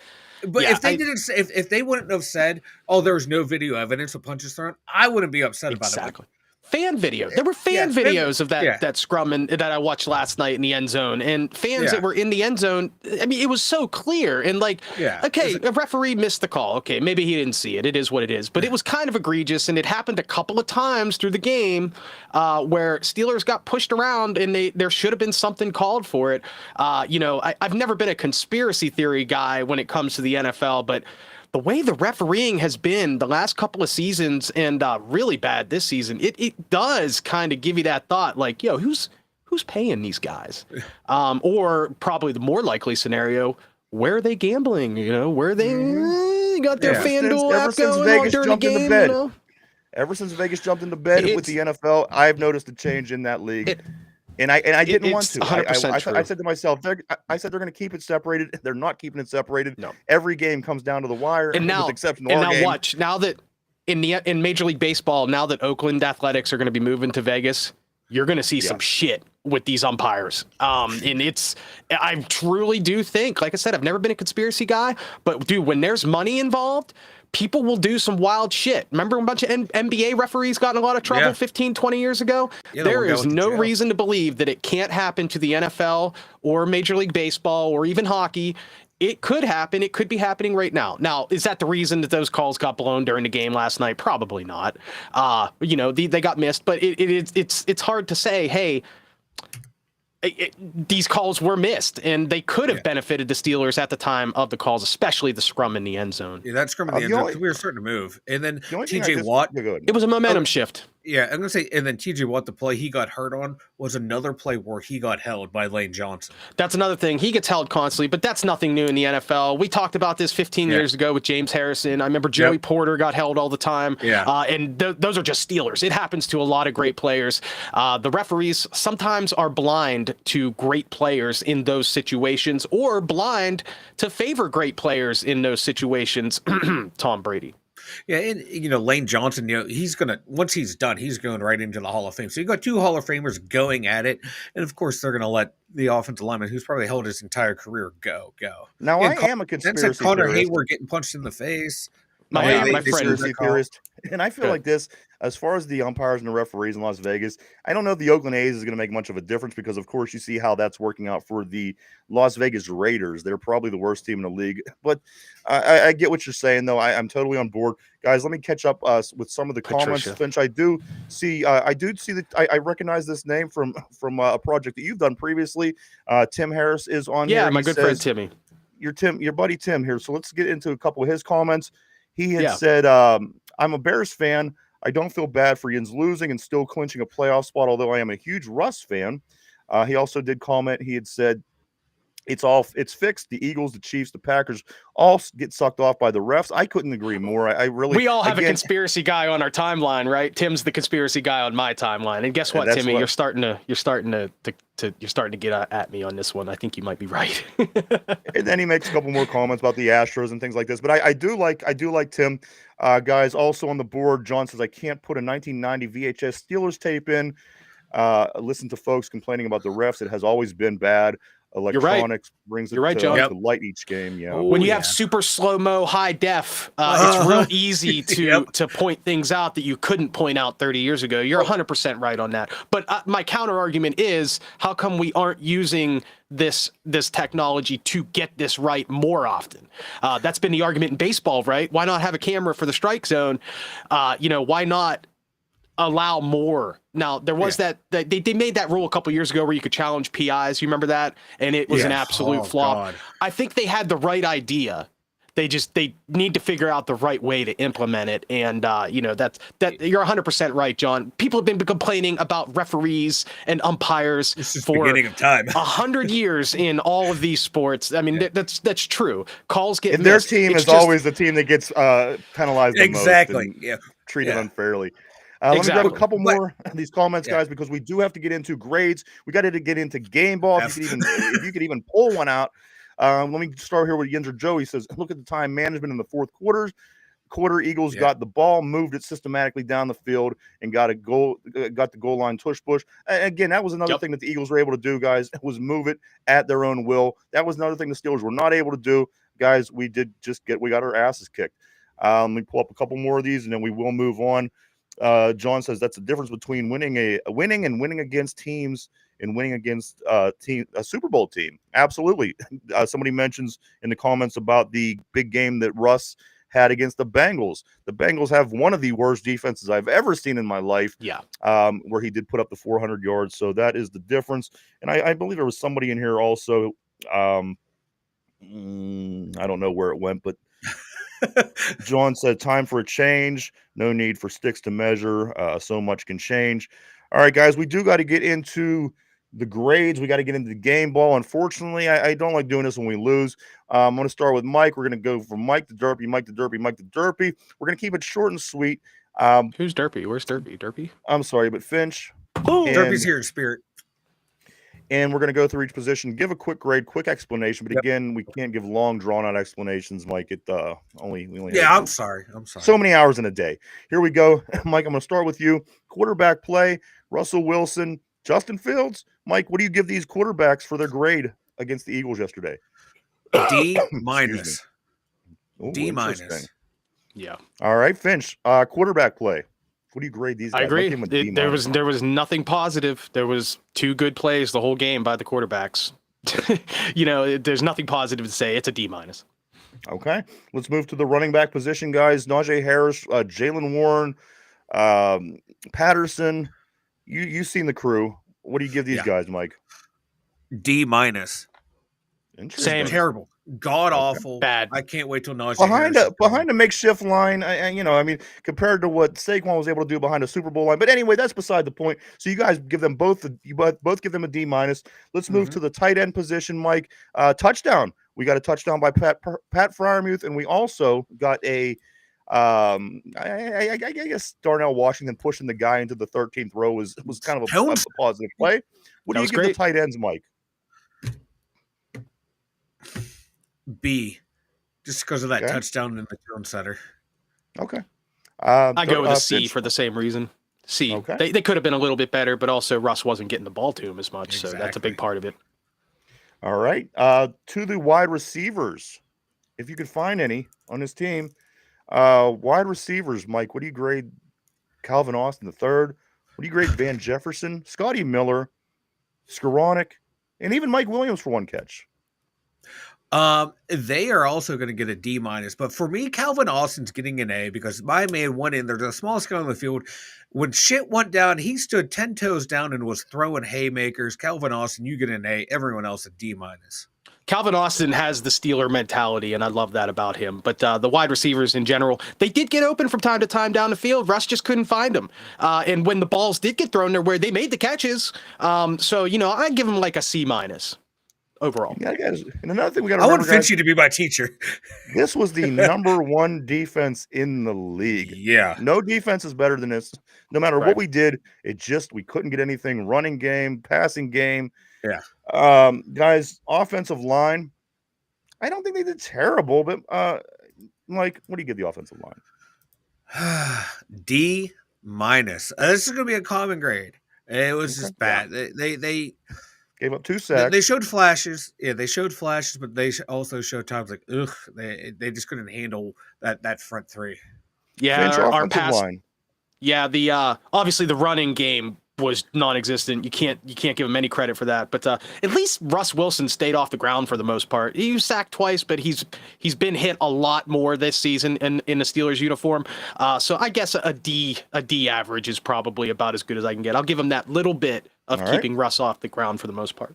But if they wouldn't have said, "Oh, there was no video evidence of punches thrown," I wouldn't be upset about it. Fan video. There were videos of that scrum that I watched last night in the end zone, and fans that were in the end zone. I mean, it was so clear. And a referee missed the call. Okay, maybe he didn't see it. It is what it is. But it was kind of egregious, and it happened a couple of times through the game where Steelers got pushed around, and there should have been something called for it. I've never been a conspiracy theory guy when it comes to the NFL, but the way the refereeing has been the last couple of seasons and really bad this season, it does kind of give you that thought, like, who's paying these guys? Or probably the more likely scenario, where are they gambling? Where are they got their FanDuel app going during the game? Ever since Vegas jumped into bed with the NFL, I've noticed a change in that league. And I didn't want to. 100% I said to myself, they're going to keep it separated. They're not keeping it separated. No. Every game comes down to the wire. And now, with exception of our game. Watch. Now that in Major League Baseball, now that Oakland Athletics are going to be moving to Vegas, you're going to see some shit with these umpires. And I truly do think, like I said, I've never been a conspiracy guy, but dude, when there's money involved, people will do some wild shit. Remember a bunch of NBA referees got in a lot of trouble 15, 20 years ago? There is no reason to believe that it can't happen to the NFL or Major League Baseball or even hockey. It could happen. It could be happening right now. Now, is that the reason that those calls got blown during the game last night? Probably not. They got missed, but it's hard to say, hey, these calls were missed, and they could have benefited the Steelers at the time of the calls, especially the scrum in the end zone. Yeah, that scrum in the end zone, we were starting to move. And then TJ Watt. It was a momentum shift. Yeah, I'm going to say, and then TJ Watt, the play he got hurt on was another play where he got held by Lane Johnson. That's another thing. He gets held constantly, but that's nothing new in the NFL. We talked about this 15 years ago with James Harrison. I remember Joey Porter got held all the time. Yeah. And those are just Steelers. It happens to a lot of great players. The referees sometimes are blind to great players in those situations or blind to favor great players in those situations. Tom Brady. Yeah, and Lane Johnson, he's gonna once he's done, he's going right into the Hall of Fame. So you got 2 Hall of Famers going at it, and of course they're gonna let the offensive lineman, who's probably held his entire career, go. Now I am a conspiracy theorist. Connor Hayward getting punched in the face. My friend, theorist, and I feel like this. As far as the umpires and the referees in Las Vegas, I don't know if the Oakland A's is going to make much of a difference because, of course, you see how that's working out for the Las Vegas Raiders. They're probably the worst team in the league. But I get what you're saying, though. I'm totally on board. Guys, let me catch up with some of the comments. Finch, I see that I recognize this name from a project that you've done previously. Tim Harris is on here. Yeah, my good friend Timmy. your buddy Tim here. So let's get into a couple of his comments. He had said, I'm a Bears fan. I don't feel bad for Jens losing and still clinching a playoff spot, although I am a huge Russ fan. He also did comment. He had said, it's fixed. The Eagles, the Chiefs, the Packers all get sucked off by the refs. I couldn't agree more. We all have a conspiracy guy on our timeline, right? Tim's the conspiracy guy on my timeline. And guess what, Timmy? You're starting to get at me on this one. I think you might be right. And then he makes a couple more comments about the Astros and things like this. But I do like Tim. Guys, also on the board, John says I can't put a 1990 VHS Steelers tape in. Listen to folks complaining about the refs. It has always been bad. Electronics brings it to light each game. Yeah. When you have super slow-mo high def, it's real easy to point things out that you couldn't point out 30 years ago. You're 100% right on that. But my counter argument is, how come we aren't using this technology to get this right more often? That's been the argument in baseball, right? Why not have a camera for the strike zone? Why not allow more? Now, there was that they made that rule a couple years ago where you could challenge PIs. You remember that? And it was an absolute flop. God. I think they had the right idea. They need to figure out the right way to implement it. And that you're 100% right, John. People have been complaining about referees and umpires for beginning of time. 100 years in all of these sports. I mean, that's true. Calls get and missed. Their team is always the team that gets penalized the most and treated unfairly. Let me grab a couple more of these comments, guys, because we do have to get into grades. We got to get into game ball. If you could even pull one out. Let me start here with Yenzer Joe. He says, look at the time management in the fourth quarter. Eagles got the ball, moved it systematically down the field, and got the goal line tush push. Again, that was another thing that the Eagles were able to do, guys, was move it at their own will. That was another thing the Steelers were not able to do. Guys, we got our asses kicked. Let me pull up a couple more of these, and then we will move on. John says that's the difference between winning and winning against teams and winning against a Super Bowl team. Absolutely. Somebody mentions in the comments about the big game that Russ had against the Bengals. The Bengals have one of the worst defenses I've ever seen in my life. Yeah. Where he did put up the 400 yards. So that is the difference. And I believe there was somebody in here also. I don't know where it went, but John said, time for a change. No need for sticks to measure. So much can change. All right, guys, we do got to get into the grades. We got to get into the game ball. Unfortunately, I don't like doing this when we lose. I'm going to start with Mike. We're going to go from Mike to Derpy, Mike to Derpy, Mike to Derpy. We're going to keep it short and sweet. Who's Derpy? Where's Derpy? Derpy? I'm sorry, but Finch. Derpy's here in spirit. And we're going to go through each position, give a quick grade, quick explanation. But again, we can't give long, drawn-out explanations, Mike. We only I'm sorry. So many hours in a day. Here we go. Mike, I'm going to start with you. Quarterback play, Russell Wilson, Justin Fields. Mike, what do you give these quarterbacks for their grade against the Eagles yesterday? D minus. D minus. Yeah. All right, Finch, quarterback play. What do you grade these guys? I agree. There was nothing positive. There was two good plays the whole game by the quarterbacks. There's nothing positive to say. It's a D minus. Okay. Let's move to the running back position, guys. Najee Harris, Jaylen Warren, Patterson. You've seen the crew. What do you give these guys, Mike? D minus. Same. Terrible. God awful. Bad. I can't wait till Najee behind a makeshift line. Compared to what Saquon was able to do behind a Super Bowl line. But anyway, that's beside the point. So you guys give them both give them a D minus. Let's move to the tight end position, Mike. Touchdown. We got a touchdown by Pat Freiermuth, and we also got a I guess Darnell Washington pushing the guy into the 13th row was kind of a positive play. What do you give the tight ends, Mike? B, just because of that touchdown in the tone setter. Okay. I go with a C for the same reason. C. Okay. They could have been a little bit better, but also Russ wasn't getting the ball to him as much, so that's a big part of it. All right. To the wide receivers, if you could find any on his team, wide receivers, Mike, what do you grade Calvin Austin III? What do you grade Van Jefferson, Scotty Miller, Skoranek, and even Mike Williams for one catch? They are also going to get a D minus, but for me, Calvin Austin's getting an A because my man went in there, the smallest guy on the field. When shit went down, he stood 10 toes down and was throwing haymakers. Calvin Austin, you get an A. Everyone else a D minus. Calvin Austin has the Steeler mentality, and I love that about him. But the wide receivers in general, they did get open from time to time down the field. Russ just couldn't find them. And when the balls did get thrown their way, they made the catches. So, I give them like a C- overall. Yeah, guys. And another thing we got to I remember, want Finchie to be my teacher. this was the number 1 defense in the league. Yeah. No defense is better than this. No matter Right. what we did, we couldn't get anything. Running game, passing game. Yeah. Guys, offensive line, I don't think they did terrible, but Mike, what do you give the offensive line? D-. This is going to be a common grade. It was just bad. Yeah. They gave up 2 sacks. They showed flashes. Yeah, they showed flashes, but they also showed times like, they just couldn't handle that front three. Yeah, Finch, our offensive pass line. Yeah, the obviously the running game was non-existent. You can't give him any credit for that. But at least Russ Wilson stayed off the ground for the most part. He was sacked twice, but he's been hit a lot more this season in the Steelers uniform. So I guess a D average is probably about as good as I can get. I'll give him that little bit of keeping Russ off the ground for the most part.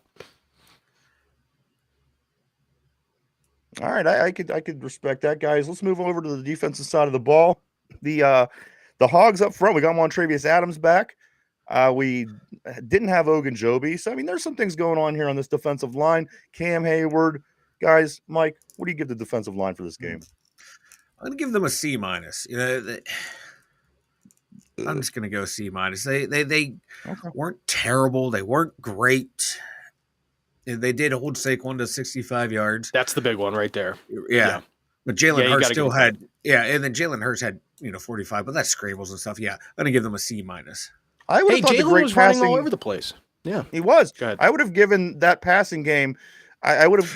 All right, I could respect that, guys. Let's move over to the defensive side of the ball. The Hogs up front, we got Montravius Adams back. We didn't have Ogunjobi. So, I mean, there's some things going on here on this defensive line. Cam Hayward. Guys, Mike, what do you give the defensive line for this game? I'm going to give them a C-. I'm just going to go C-. They weren't terrible. They weren't great. They did hold Saquon to 65 yards. That's the big one right there. Yeah. But Jalen Hurts still had, and then Jalen Hurts had, 45, but that's scrambles and stuff. Yeah, I'm going to give them a C-. I would have thought Jalen was running all over the place. Yeah, he was. I would have given that passing game. I would have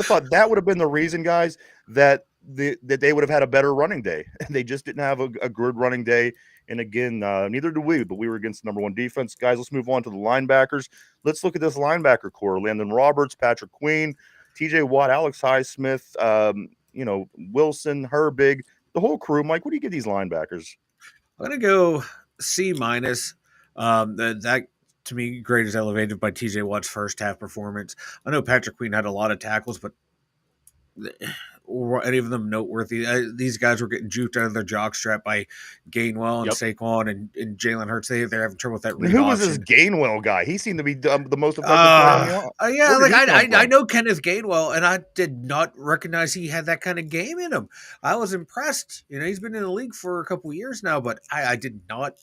thought that would have been the reason, guys, that they would have had a better running day. They just didn't have a good running day. And again, neither do we, but we were against the number 1 defense. Guys, let's move on to the linebackers. Let's look at this linebacker core. Landon Roberts, Patrick Queen, TJ Watt, Alex Highsmith, Wilson, Herbig, the whole crew. Mike, what do you give these linebackers? I'm going to go C-. That to me, grade is elevated by TJ Watt's first half performance. I know Patrick Queen had a lot of tackles, but were any of them noteworthy? These guys were getting juked out of their jockstrap by Gainwell and Saquon and Jalen Hurts. They're having trouble with that read Who option. was this Gainwell guy? He seemed to be the most effective player. Yeah, I know Kenneth Gainwell, and I did not recognize he had that kind of game in him. I was impressed. He's been in the league for a couple of years now, but I did not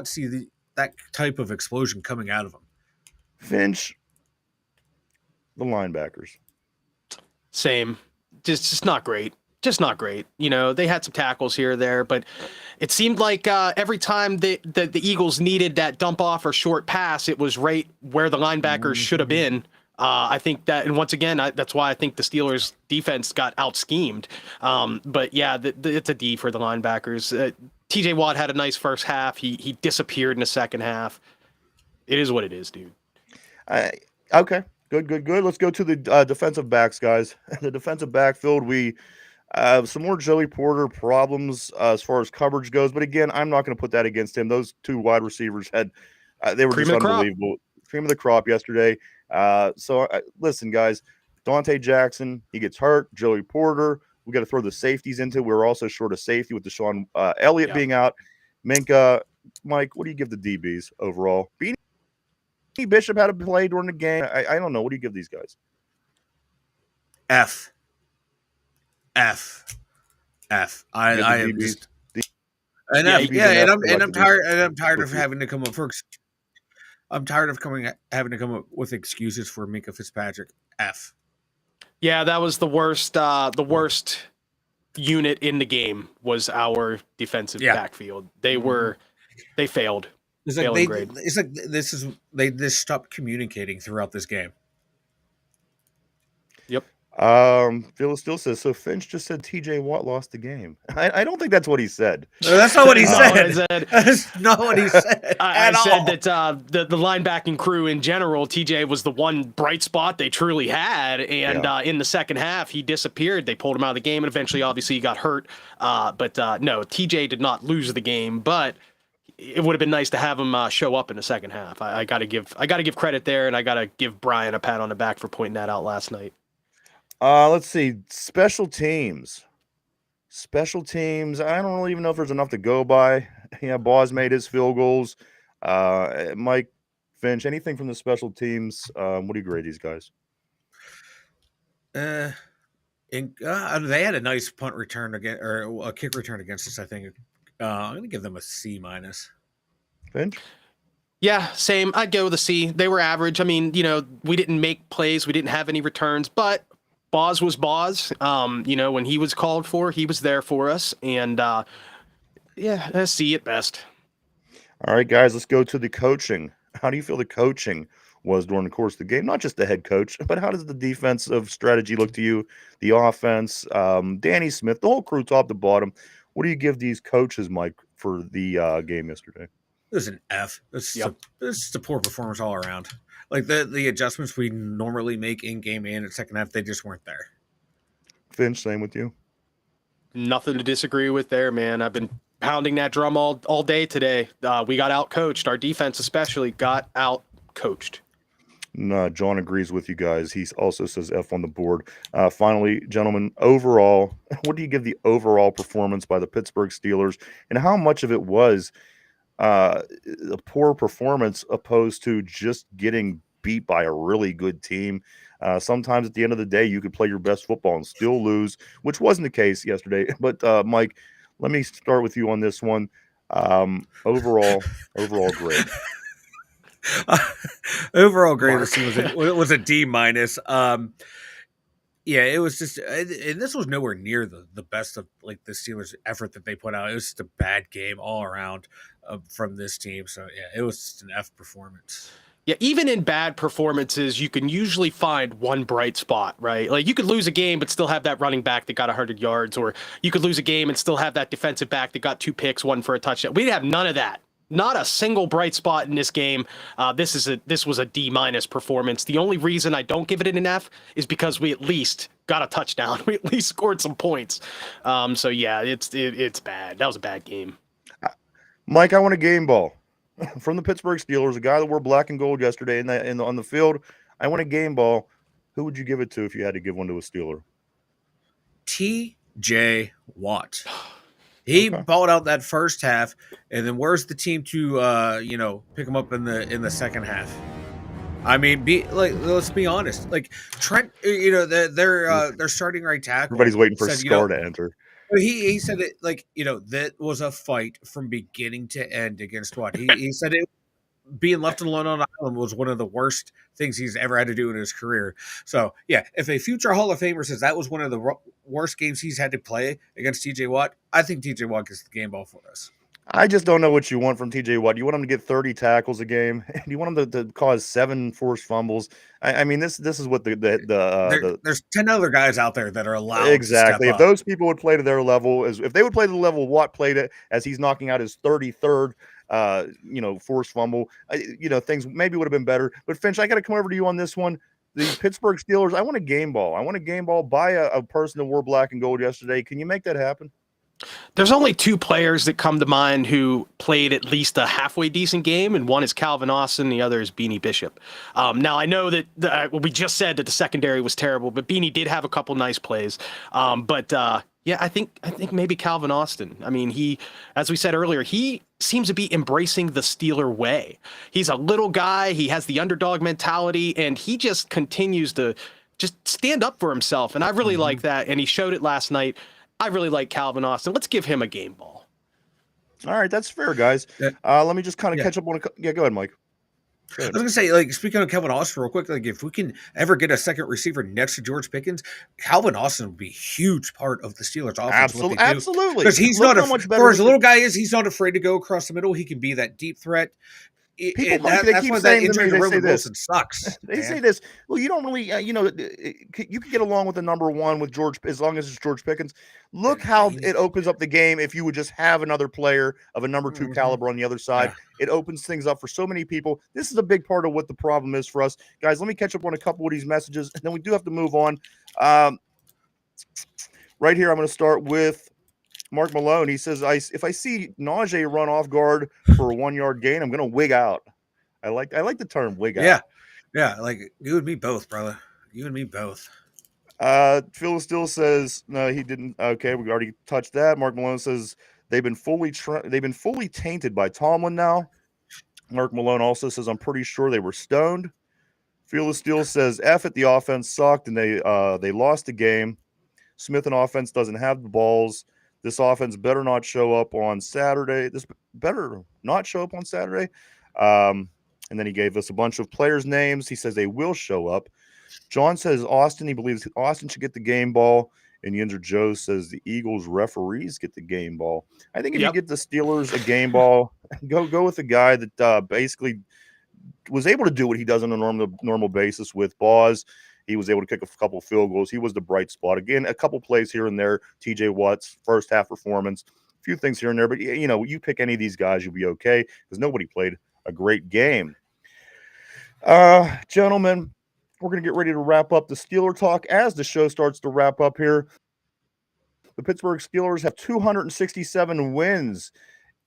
see that type of explosion coming out of him. Finch, the linebackers. Same. Just not great. Just not great. They had some tackles here or there, but it seemed like every time the Eagles needed that dump off or short pass, it was right where the linebackers should have been. I think that, and once again, that's why I think the Steelers defense got out schemed. But yeah, it's a D for the linebackers. TJ Watt had a nice first half. He disappeared in the second half. It is what it is, dude. Okay. Good. Let's go to the defensive backs, guys. The defensive backfield, we have some more Joey Porter problems as far as coverage goes. But again, I'm not going to put that against him. Those 2 wide receivers they were just unbelievable. Cream of the crop yesterday. So listen, guys, Dante Jackson, he gets hurt. Joey Porter, we got to throw the safeties into. We're also short of safety with Deshaun Elliott being out. Minka, Mike, what do you give the DBs overall? Beanie Bishop had to play during the game. I don't know. What do you give these guys? F. I'm tired. And I'm tired of having to come up for. I'm tired of having to come up with excuses for Minka Fitzpatrick. F. Yeah, that was the worst. The worst unit in the game was our defensive backfield. They failed. It's like they just stopped communicating throughout this game. Yep. Phil still says so. Finch just said TJ Watt lost the game. I don't think that's what he said. No, that's not what he said. That's not what he said. I said that the linebacking crew in general, TJ was the one bright spot they truly had, and in the second half he disappeared. They pulled him out of the game, and eventually, obviously, he got hurt. But no, TJ did not lose the game, but it would have been nice to have him show up in the second half. I got to give credit there, and I got to give Brian a pat on the back for pointing that out last night. Let's see, special teams. Special teams. I don't really even know if there's enough to go by. Yeah, Boz made his field goals. Mike, Finch, anything from the special teams? What do you grade these guys? They had a nice punt return again, or a kick return against us. I think I'm going to give them a C-. Finch? Yeah, same. I'd go with a C. They were average. I mean, we didn't make plays, we didn't have any returns, but Boz was Boz. When he was called for, he was there for us, and a C at best. All right, guys, let's go to the coaching. How do you feel the coaching was during the course of the game? Not just the head coach, but how does the defensive strategy look to you? The offense, Danny Smith, the whole crew, top to bottom. What do you give these coaches, Mike, for the game yesterday? It was an F. It's a poor performance all around. Like the adjustments we normally make in game and in second half, they just weren't there. Finch, same with you. Nothing to disagree with there, man. I've been pounding that drum all day today. We got out coached. Our defense especially got out coached. No, John agrees with you guys. He also says F on the board. Finally, gentlemen, overall, what do you give the overall performance by the Pittsburgh Steelers, and how much of it was a poor performance opposed to just getting beat by a really good team? Sometimes at the end of the day, you could play your best football and still lose, which wasn't the case yesterday. But Mike, let me start with you on this one. Overall grade. Overall grade was a D-. Yeah, it was just, and this was nowhere near the best of like the Steelers' effort that they put out. It was just a bad game all around from this team. So yeah, it was just an F performance. Yeah, even in bad performances, you can usually find one bright spot, right? Like you could lose a game but still have that running back that got 100 yards, or you could lose a game and still have that defensive back that got 2 picks, 1 for a touchdown. We have none of that. Not a single bright spot in this game. This was a D- performance. The only reason I don't give it an F is because we at least got a touchdown. We at least scored some points. So yeah, it's bad. That was a bad game. Mike, I want a game ball from the Pittsburgh Steelers, a guy that wore black and gold yesterday on the field. I want a game ball. Who would you give it to if you had to give one to a Steeler? TJ Watt. He balled out that first half, and then where's the team to pick him up in the second half? I mean, let's be honest. Like Trent, they're starting right tackle. Everybody's waiting for Scar to enter. He said it that was a fight from beginning to end against Watt. He said it. Being left alone on an island was one of the worst things he's ever had to do in his career. So, yeah, if a future Hall of Famer says that was one of the worst games he's had to play against TJ Watt, I think TJ Watt gets the game ball for us. I just don't know what you want from TJ Watt. You want him to get 30 tackles a game? You want him to cause 7 forced fumbles? I mean, this is what there's 10 other guys out there that are allowed. Exactly. To if those people would play to their level, if they would play to the level Watt played it as he's knocking out his 33rd forced fumble, things maybe would have been better. But Finch, I got to come over to you on this one. The Pittsburgh Steelers, I want a game ball. I want a game ball by a person that wore black and gold yesterday. Can you make that happen? There's only 2 players that come to mind who played at least a halfway decent game, and one is Calvin Austin, the other is Beanie Bishop. Now, I know that we just said that the secondary was terrible, but Beanie did have a couple nice plays. Yeah, I think maybe Calvin Austin. I mean, he, as we said earlier, he seems to be embracing the Steeler way. He's a little guy. He has the underdog mentality, and he just continues to just stand up for himself. And I really like that, and he showed it last night. I really like Calvin Austin. Let's give him a game ball. All right, that's fair, guys. Let me just kind of catch up on go ahead, Mike. I was gonna say, speaking of Calvin Austin real quick, if we can ever get a second receiver next to George Pickens, Calvin Austin would be a huge part of the Steelers offense. Absolutely. Because he's not for as a little guy is, he's not afraid to go across the middle. He can be that deep threat. People, Mike, they keep saying to me, they say this. Sucks. They say this. Well, you don't really, you can get along with the number 1 with George as long as it's George Pickens. Look how it opens up the game if you would just have another player of a number 2 caliber on the other side. Yeah. It opens things up for so many people. This is a big part of what the problem is for us. Guys, let me catch up on a couple of these messages, and then we do have to move on. Right here, I'm going to start with Mark Malone, he says, if I see Najee run off guard for a 1 yard gain, I'm going to wig out. I like the term wig out. Yeah, like you and me both, brother. You and me both. Phil still says no, he didn't. Okay, we already touched that. Mark Malone says they've been fully tainted by Tomlin now. Mark Malone also says I'm pretty sure they were stoned. Phil Steele says F it, the offense sucked and they lost the game. Smith and offense doesn't have the balls. This offense better not show up on Saturday. This better not show up on Saturday. And then he gave us a bunch of players' names. He says they will show up. John says Austin. He believes Austin should get the game ball. And Yinzer Joe says the Eagles referees get the game ball. I think if you get the Steelers a game ball, go with a guy that basically was able to do what he does on a normal basis with Boz. He was able to kick a couple field goals. He was the bright spot. Again, a couple plays here and there. TJ Watt's first half performance, a few things here and there. But, you pick any of these guys, you'll be okay because nobody played a great game. Gentlemen, we're going to get ready to wrap up the Steeler talk as the show starts to wrap up here. The Pittsburgh Steelers have 267 wins.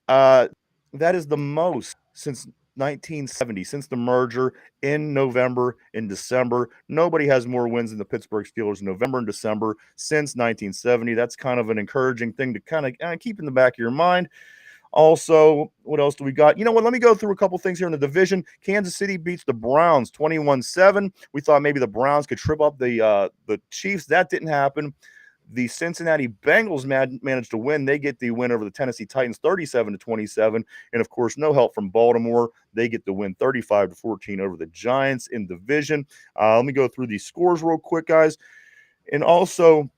That is the most since 1970, since the merger in November and December. Nobody has more wins than the Pittsburgh Steelers in November and December since 1970. That's kind of an encouraging thing to kind of keep in the back of your mind. Also, what else do we got? You know what? Let me go through a couple things here in the division. Kansas City beats the Browns 21-7. We thought maybe the Browns could trip up the Chiefs. That didn't happen. The Cincinnati Bengals managed to win. They get the win over the Tennessee Titans 37-27. And, of course, no help from Baltimore. They get the win 35-14 over the Giants in division. Let me go through these scores real quick, guys. And also,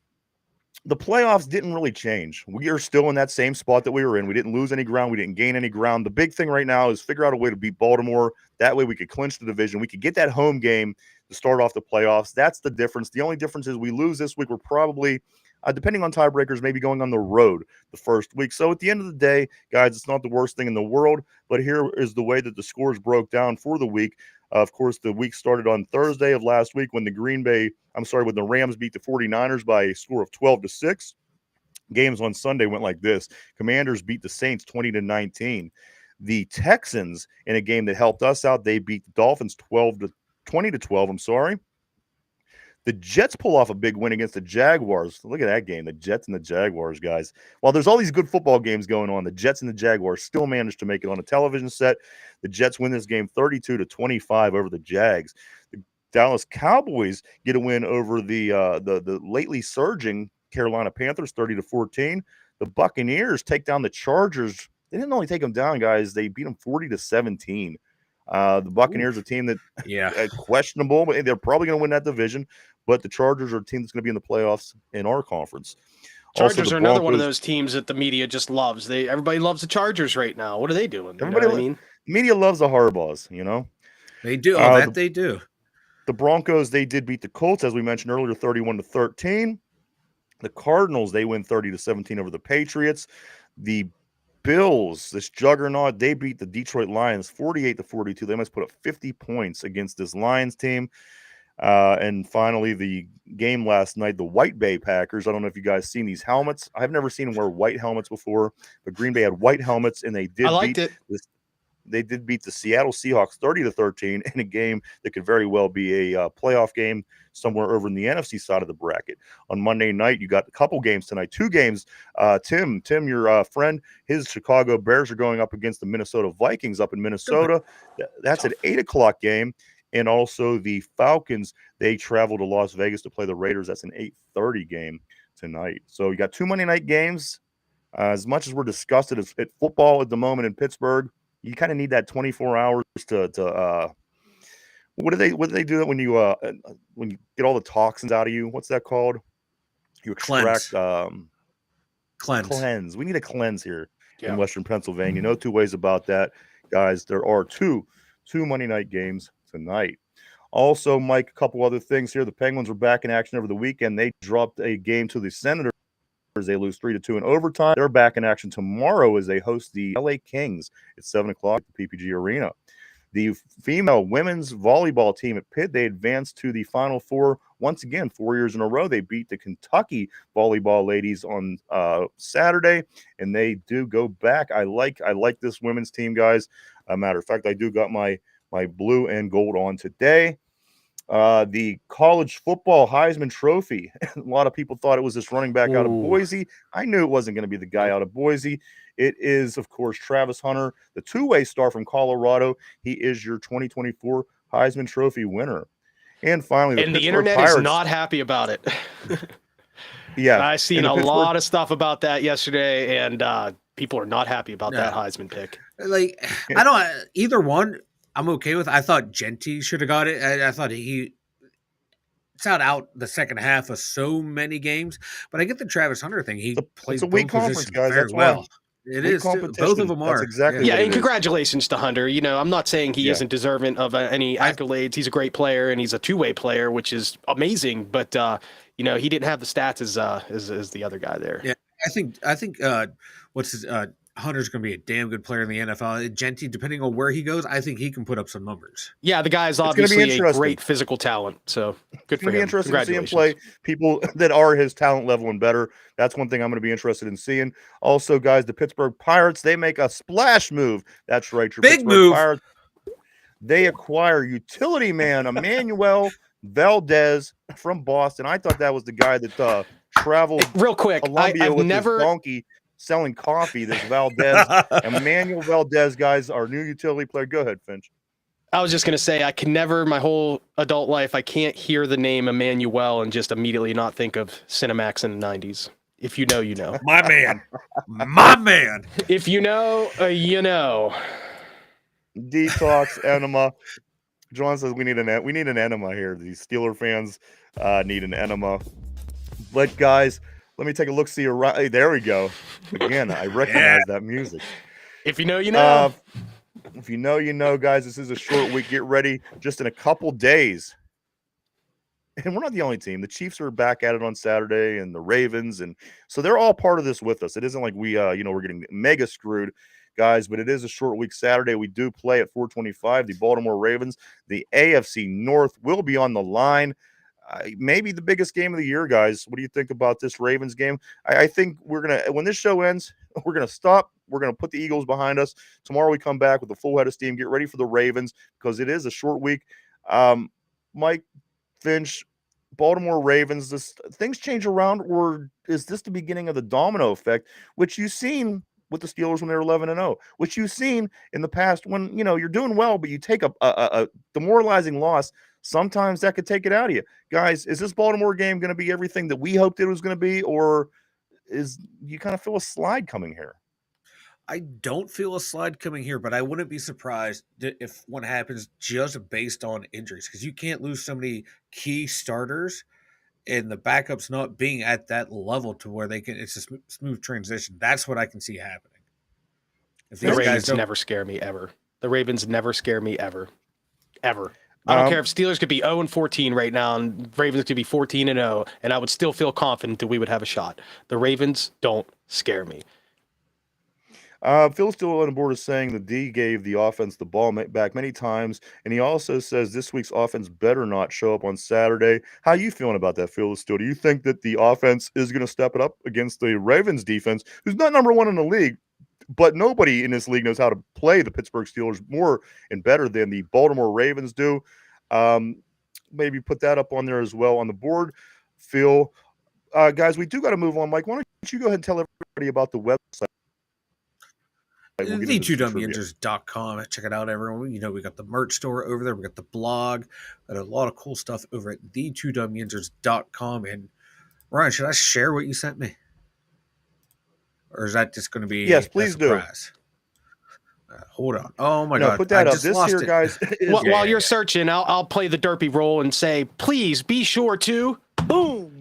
the playoffs didn't really change. We are still in that same spot that we were in. We didn't lose any ground. We didn't gain any ground. The big thing right now is figure out a way to beat Baltimore. That way we could clinch the division. We could get that home game to start off the playoffs. That's the difference. The only difference is we lose this week. We're probably, depending on tiebreakers, maybe going on the road the first week. So at the end of the day, guys, it's not the worst thing in the world. But here is the way that the scores broke down for the week. Of course, the week started on Thursday of last week when the Rams beat the 49ers by a score of 12-6. Games on Sunday went like this. Commanders beat the Saints 20-19. The Texans, in a game that helped us out, they beat the Dolphins 20-12. I'm sorry. The Jets pull off a big win against the Jaguars. Look at that game, the Jets and the Jaguars, guys. While there's all these good football games going on, the Jets and the Jaguars still managed to make it on a television set. The Jets win this game 32-25 over the Jags. The Dallas Cowboys get a win over the lately surging Carolina Panthers 30-14. The Buccaneers take down the Chargers. They didn't only take them down, guys. They beat them 40-17. The Buccaneers are a team that questionable, but they're probably going to win that division. But the Chargers are a team that's going to be in the playoffs in our conference. Chargers are another one of those teams that the media just loves. Everybody loves the Chargers right now. What are they doing? Media loves the Harbaughs, They do. They do. The Broncos, they did beat the Colts, as we mentioned earlier, 31-13. The Cardinals, they win 30-17 over the Patriots. The Bills, this juggernaut, they beat the Detroit Lions 48-42. They must put up 50 points against this Lions team. And finally, the game last night, the White Bay Packers. I don't know if you guys seen these helmets. I've never seen them wear white helmets before, but Green Bay had white helmets, and they did beat the Seattle Seahawks 30-13 in a game that could very well be a playoff game somewhere over in the NFC side of the bracket. On Monday night, you got a couple games tonight, 2 games. Tim, your friend, his Chicago Bears are going up against the Minnesota Vikings up in Minnesota. That's an 8:00 game. And also the Falcons, they travel to Las Vegas to play the Raiders. That's an 8:30 game tonight. So you got 2 Monday night games. As much as we're disgusted at football at the moment in Pittsburgh, you kind of need that 24 hours to what do they do that when you get all the toxins out of you? What's that called? You extract cleanse. We need a cleanse here in Western Pennsylvania. No two ways about that, guys. There are two Monday night games tonight. Also, Mike, a couple other things here. The Penguins were back in action over the weekend. They dropped a game to the Senators. They lose 3-2 in overtime. They're back in action tomorrow as they host the LA Kings at 7:00 at the PPG Arena. The female women's volleyball team at Pitt, they advanced to the Final Four once again 4 years in a row. They beat the Kentucky volleyball ladies on Saturday, and they do go back. I like this women's team, guys. Matter of fact, I do got my blue and gold on today. The college football Heisman Trophy. A lot of people thought it was this running back out of Boise. I knew it wasn't going to be the guy out of Boise. It is, of course, Travis Hunter, the two-way star from Colorado. He is your 2024 Heisman Trophy winner. And finally, the internet Pirates is not happy about it. Yeah. I seen a lot of stuff about that yesterday, and people are not happy about that Heisman pick. Like, I don't either one. I'm okay with. I thought Genty should have got it. I thought he sat out the second half of so many games, but I get the Travis Hunter thing. He plays a weak conference, guys. That's well. Why. It is. Both of them are. That's exactly. Yeah, and congratulations to Hunter. You know, I'm not saying he isn't deserving of any accolades. He's a great player, and he's a two-way player, which is amazing. But you know, he didn't have the stats as the other guy there. Yeah, I think what's his Hunter's going to be a damn good player in the NFL. Genty, depending on where he goes, I think he can put up some numbers. Yeah, the guy's obviously a great physical talent. So good for him. It's going to be interesting to see him play people that are his talent level and better. That's one thing I'm going to be interested in seeing. Also, guys, the Pittsburgh Pirates, they make a splash move. That's right. Your Big Pittsburgh move. Pirates, they acquire utility man Emmanuel Valdez from Boston. I thought that was the guy that traveled real quick. Columbia I've with never his donkey selling coffee. This Valdez, Emmanuel Valdez, guys, our new utility player. Go ahead, Finch. I was just going to say, I can never, my whole adult life, I can't hear the name Emmanuel and just immediately not think of Cinemax in the 90s. If you know, you know. My man. My man. If you know, you know. Detox enema. John says we need an enema here. These Steeler fans need an enema. But guys, let me take a look. See around. Hey, there we go. Again, I recognize that music. If you know, you know. If you know, you know, guys. This is a short week. Get ready. Just in a couple days. And we're not the only team. The Chiefs are back at it on Saturday, and the Ravens, and so they're all part of this with us. It isn't like we, we're getting mega screwed, guys. But it is a short week. Saturday, we do play at 4:25. The Baltimore Ravens, the AFC North, will be on the line. Maybe the biggest game of the year, guys. What do you think about this Ravens game? I think we're gonna, when this show ends, we're gonna stop. We're gonna put the Eagles behind us. Tomorrow we come back with a full head of steam. Get ready for the Ravens because it is a short week. Mike, Finch, Baltimore Ravens, things change around, or is this the beginning of the domino effect, which you've seen with the Steelers when they're 11-0, which you've seen in the past when, you're doing well, but you take a demoralizing loss. Sometimes that could take it out of you. Guys, is this Baltimore game going to be everything that we hoped it was going to be, or is you kind of feel a slide coming here? I don't feel a slide coming here, but I wouldn't be surprised if one happens just based on injuries, because you can't lose so many key starters and the backups not being at that level to where it's a smooth transition. That's what I can see happening. If the Ravens never scare me ever. The Ravens never scare me ever. Ever. I don't care if Steelers could be 0-14 right now and Ravens could be 14-0, and I would still feel confident that we would have a shot. The Ravens don't scare me. Phil still on the board is saying the D gave the offense the ball back many times, and he also says this week's offense better not show up on Saturday. How you feeling about that, Phil? Still, do you think that the offense is going to step it up against the Ravens defense, who's not number one in the league, but nobody in this league knows how to play the Pittsburgh Steelers more and better than the Baltimore Ravens do? Maybe put that up on there as well on the board, Phil. Guys, we do got to move on. Mike, why don't you go ahead and tell everybody about the website? The2dumbyinjures.com. Check it out, everyone. We got the merch store over there. We got the blog. Got a lot of cool stuff over at the2dumbyinjures.com. And Ryan, should I share what you sent me? Or is that just going to be yes, please do. Hold on. Oh my God. Put that up. This here, guys. While you're searching, I'll play the derpy role and say, please be sure to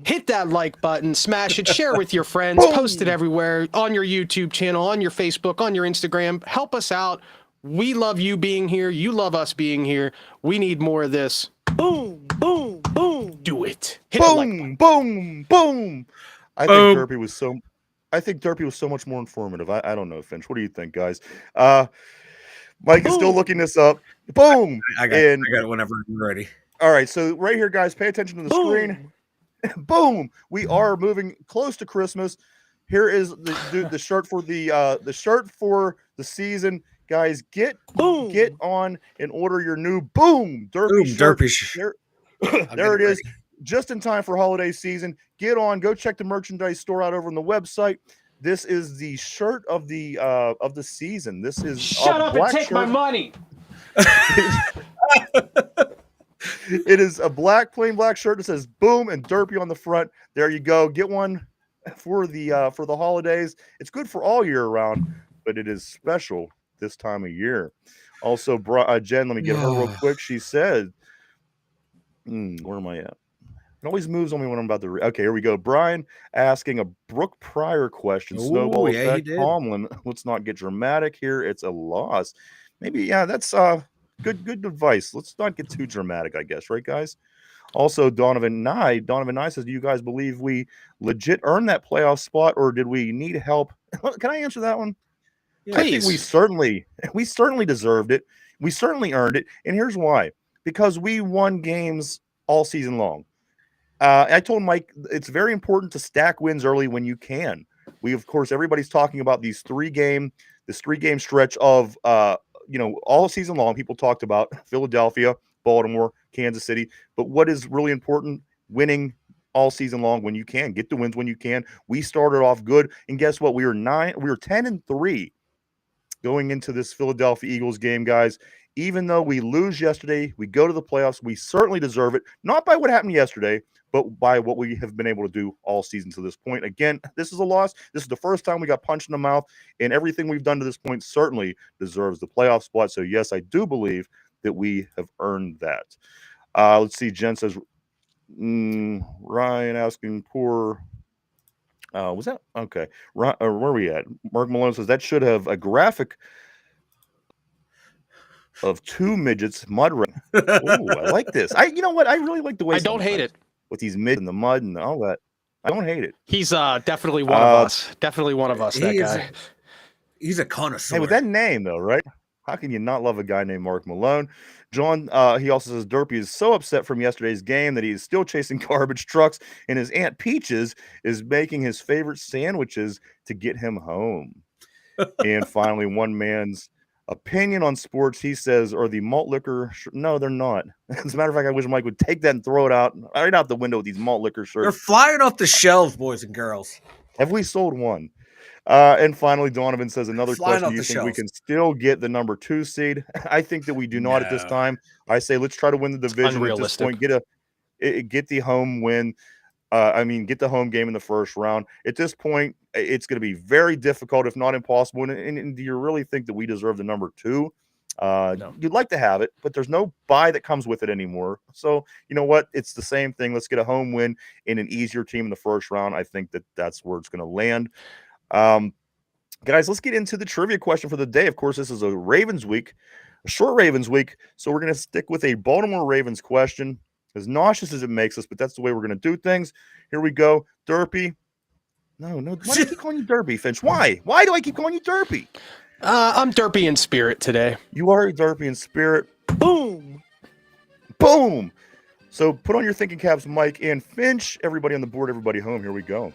hit that like button, smash it, share with your friends, post it everywhere on your YouTube channel, on your Facebook, on your Instagram. Help us out. We love you being here. You love us being here. We need more of this. Boom, boom, boom. Do it. Hit boom, boom, boom. I think Derpy was so much more informative. I don't know, Finch. What do you think, guys? Mike is still looking this up. Boom. I got it whenever you're ready. All right, so right here, guys, pay attention to the screen. Boom. We are moving close to Christmas. Here is the shirt for the season. Guys, get on and order your new Derpy shirt. There it is. Just in time for holiday season. Get on, go check the merchandise store out over on the website. This is the shirt of the season. This is Shut up and take my money. It is a plain black shirt that says Boom and Derpy on the front. There you go. Get one for the holidays. It's good for all year round, but it is special this time of year. Also, Jen, let me get her real quick. She said, where am I at? It always moves on me when I'm about to read. Okay, here we go. Brian asking a Brooke Pryor question. Snowball effect. Tomlin, let's not get dramatic here. It's a loss. Maybe, that's good advice. Let's not get too dramatic, I guess. Right, guys? Also, Donovan Nye says, do you guys believe we legit earned that playoff spot, or did we need help? Can I answer that one? Please. I think we certainly deserved it. We certainly earned it. And here's why. Because we won games all season long. I told Mike it's very important to stack wins early when you can. Of course, everybody's talking about this three-game stretch of all season long. People talked about Philadelphia, Baltimore, Kansas City. But what is really important? Winning all season long when you can. Get the wins when you can. We started off good, and guess what? We were 10-3 going into this Philadelphia Eagles game, guys. Even though we lose yesterday, we go to the playoffs. We certainly deserve it. Not by what happened yesterday, but by what we have been able to do all season to this point. Again, this is a loss. This is the first time we got punched in the mouth, and everything we've done to this point certainly deserves the playoff spot. So, yes, I do believe that we have earned that. Let's see. Jen says, Ryan asking poor. Was that? Okay. Where are we at? Mark Malone says that should have a graphic of two midgets mud run. Ooh, I like this. You know what? I really like the way I don't hate it. With these mid in the mud and all that. I don't hate it. He's definitely one of us. Definitely one of us, that guy. He's a connoisseur. Hey, with that name, though, right? How can you not love a guy named Mark Malone? John, he also says Derpy is so upset from yesterday's game that he is still chasing garbage trucks, and his Aunt Peaches is making his favorite sandwiches to get him home. And finally, one man's opinion on sports, he says, are the malt liquor no, they're not. As a matter of fact, I wish Mike would take that and throw it right out the window with these malt liquor shirts. They're flying off the shelves, boys and girls. Have we sold one? And finally, Donovan says another question. Do you think we can still get the number 2 seed? I think that we do not at this time. I say let's try to win the division at this point. Get the home win. Get the home game in the first round. At this point, it's going to be very difficult, if not impossible. And do you really think that we deserve the number 2? No. You'd like to have it, but there's no bye that comes with it anymore. So, you know what? It's the same thing. Let's get a home win in an easier team in the first round. I think that's where it's going to land. Guys, let's get into the trivia question for the day. Of course, this is a Ravens week, a short Ravens week. So we're going to stick with a Baltimore Ravens question. As nauseous as it makes us, but that's the way we're going to do things. Here we go. Derpy. No. Why do I keep calling you Derpy, Finch? Why? Why do I keep calling you Derpy? I'm Derpy in spirit today. You are Derpy in spirit. Boom. Boom. So put on your thinking caps, Mike and Finch. Everybody on the board, everybody home. Here we go.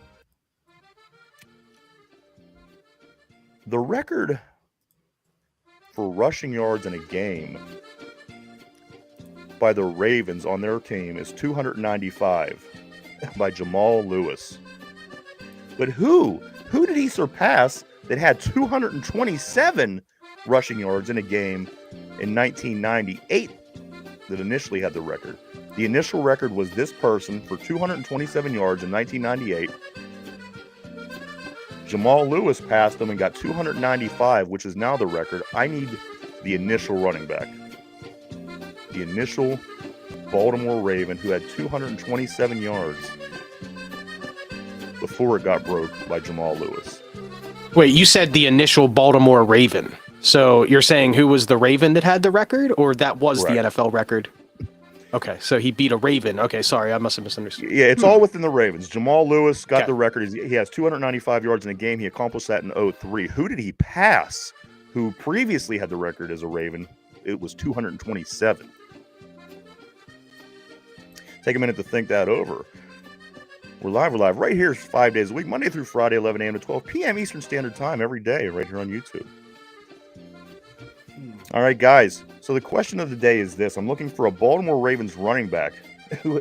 The record for rushing yards in a game by the Ravens on their team is 295 by Jamal Lewis. But who did he surpass that had 227 rushing yards in a game in 1998 that initially had the record? The initial record was this person for 227 yards in 1998. Jamal Lewis passed him and got 295, which is now the record. I need the initial running back. The initial Baltimore Raven who had 227 yards before it got broke by Jamal Lewis. Wait, you said the initial Baltimore Raven. So you're saying who was the Raven that had the record, or that was Correct. The NFL record? Okay, so he beat a Raven. Okay, sorry, I must have misunderstood. Yeah, it's all within the Ravens. Jamal Lewis got the record. He has 295 yards in a game. He accomplished that in 2003. Who did he pass who previously had the record as a Raven it was 227. Take a minute to think that over. We're live right here 5 days a week, Monday through Friday, 11 a.m. to 12 p.m. Eastern Standard Time every day, right here on YouTube. All right, guys. So the question of the day is this. I'm looking for a Baltimore Ravens running back who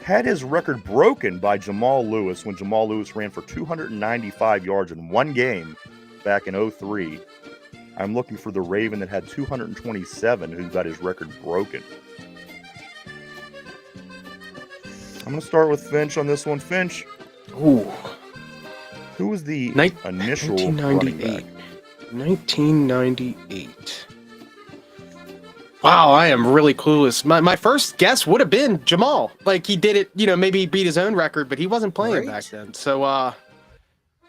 had his record broken by Jamal Lewis when Jamal Lewis ran for 295 yards in one game back in 03. I'm looking for the Raven that had 227 who got his record broken. I'm going to start with Finch on this one. Finch. Ooh. Who was the initial running back? 1998. Wow, I am really clueless. My first guess would have been Jamal. Like, he did it, maybe he beat his own record, but he wasn't playing back then. So,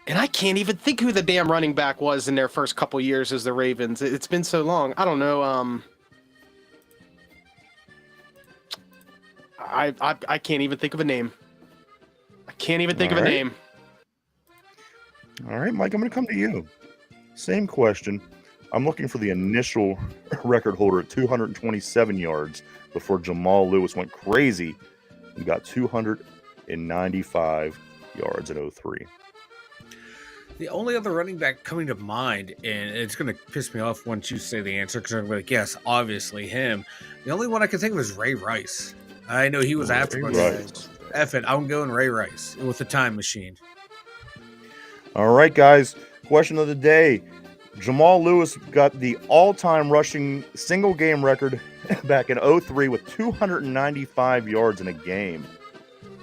and I can't even think who the damn running back was in their first couple years as the Ravens. It's been so long. I don't know. I can't even think of a name. All right, Mike, I'm going to come to you. Same question. I'm looking for the initial record holder at 227 yards before Jamal Lewis went crazy and got 295 yards in 03. The only other running back coming to mind, and it's going to piss me off once you say the answer because I'm going to be like, yes, obviously him. The only one I can think of is Ray Rice. I know he was after, but F it, I'm going Ray Rice with the time machine. All right, guys. Question of the day. Jamal Lewis got the all-time rushing single-game record back in 03 with 295 yards in a game.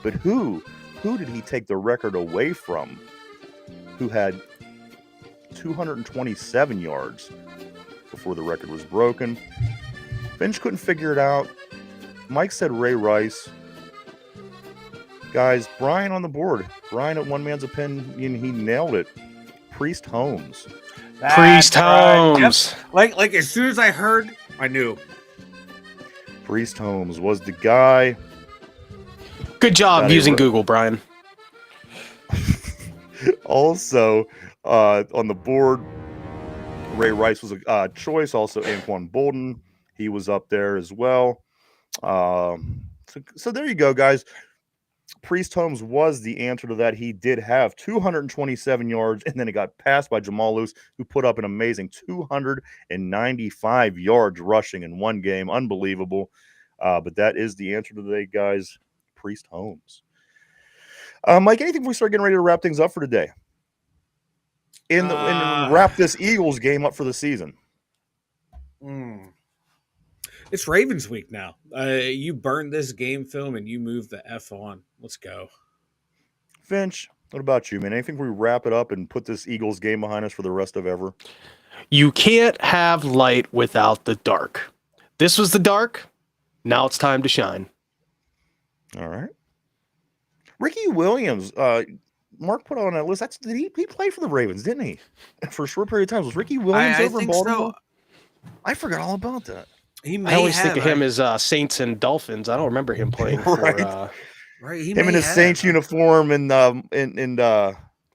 But who did he take the record away from? Who had 227 yards before the record was broken? Finch couldn't figure it out. Mike said Ray Rice. Guys, Brian on the board. Brian at One Man's Opinion, he nailed it. Priest Holmes. Priest Holmes. Yep. Like as soon as I heard, I knew. Priest Holmes was the guy. Good job using Google, Brian. Also, on the board, Ray Rice was a choice. Also, Anquan Bolden, he was up there as well. So there you go, guys. Priest Holmes was the answer to that. He did have 227 yards, and then it got passed by Jamal Lewis, who put up an amazing 295 yards rushing in one game. Unbelievable. But that is the answer today, guys. Priest Holmes. Mike, anything before we start getting ready to wrap things up for today? And wrap this Eagles game up for the season. It's Ravens week now. You burn this game film and you move the F on. Let's go. Finch, what about you, man? Anything we wrap it up and put this Eagles game behind us for the rest of ever? You can't have light without the dark. This was the dark. Now it's time to shine. All right. Ricky Williams, Mark put on that list. Did he play for the Ravens, didn't he? For a short period of time. Was Ricky Williams over in Baltimore? So. I forgot all about that. I always think of him as Saints and Dolphins. I don't remember him playing for right. Him in his Saints uniform and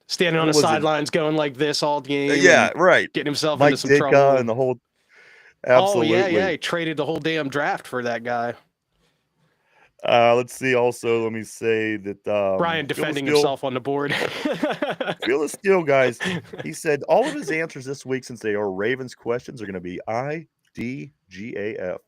standing on the sidelines going like this all game. Yeah, right. Getting himself Mike into some Ditka trouble. And the whole. Absolutely. Oh yeah. He traded the whole damn draft for that guy. Let's see. Also, let me say that Brian defending himself on the board. Feel the skill, guys. He said all of his answers this week, since they are Ravens questions, are going to be IDGAF.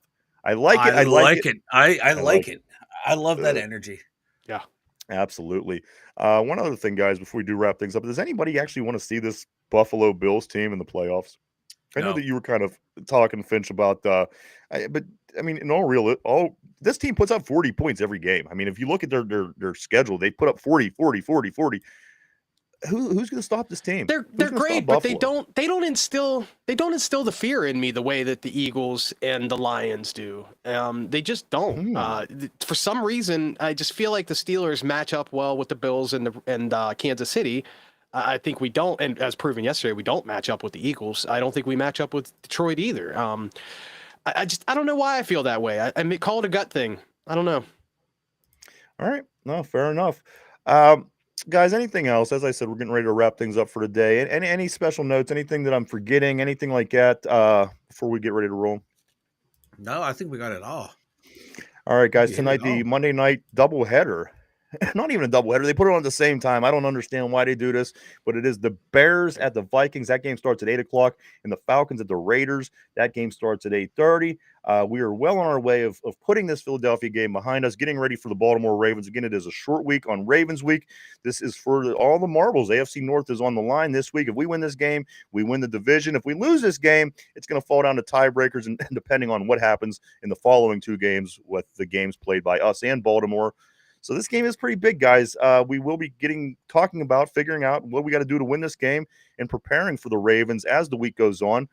I like it. I like it. I like it. I love that energy. Yeah, absolutely. One other thing, guys, before we do wrap things up, does anybody actually want to see this Buffalo Bills team in the playoffs? I know that you were kind of talking, Finch, about, but I mean, in all this team puts up 40 points every game. I mean, if you look at their schedule, they put up 40. Who's going to stop this team? They're great, but they don't instill the fear in me the way that the Eagles and the Lions do. They just don't. For some reason, I just feel like the Steelers match up well with the Bills and Kansas City. I think we don't, and as proven yesterday, we don't match up with the Eagles. I don't think we match up with Detroit either. I don't know why I feel that way. I call it a gut thing. I don't know. All right. No, fair enough. Guys, anything else? As I said, we're getting ready to wrap things up for today. And any special notes, anything that I'm forgetting, anything like that, before we get ready to roll? No, I think we got it all. All right, guys. Tonight, the Monday night doubleheader. Not even a doubleheader. They put it on at the same time. I don't understand why they do this, but it is the Bears at the Vikings. That game starts at 8 o'clock, and the Falcons at the Raiders. That game starts at 8:30. We are well on our way of putting this Philadelphia game behind us, getting ready for the Baltimore Ravens. Again, it is a short week on Ravens week. This is for all the marbles. AFC North is on the line this week. If we win this game, we win the division. If we lose this game, it's going to fall down to tiebreakers, and depending on what happens in the following two games with the games played by us and Baltimore. So this game is pretty big, guys. We will be talking about figuring out what we got to do to win this game and preparing for the Ravens as the week goes on.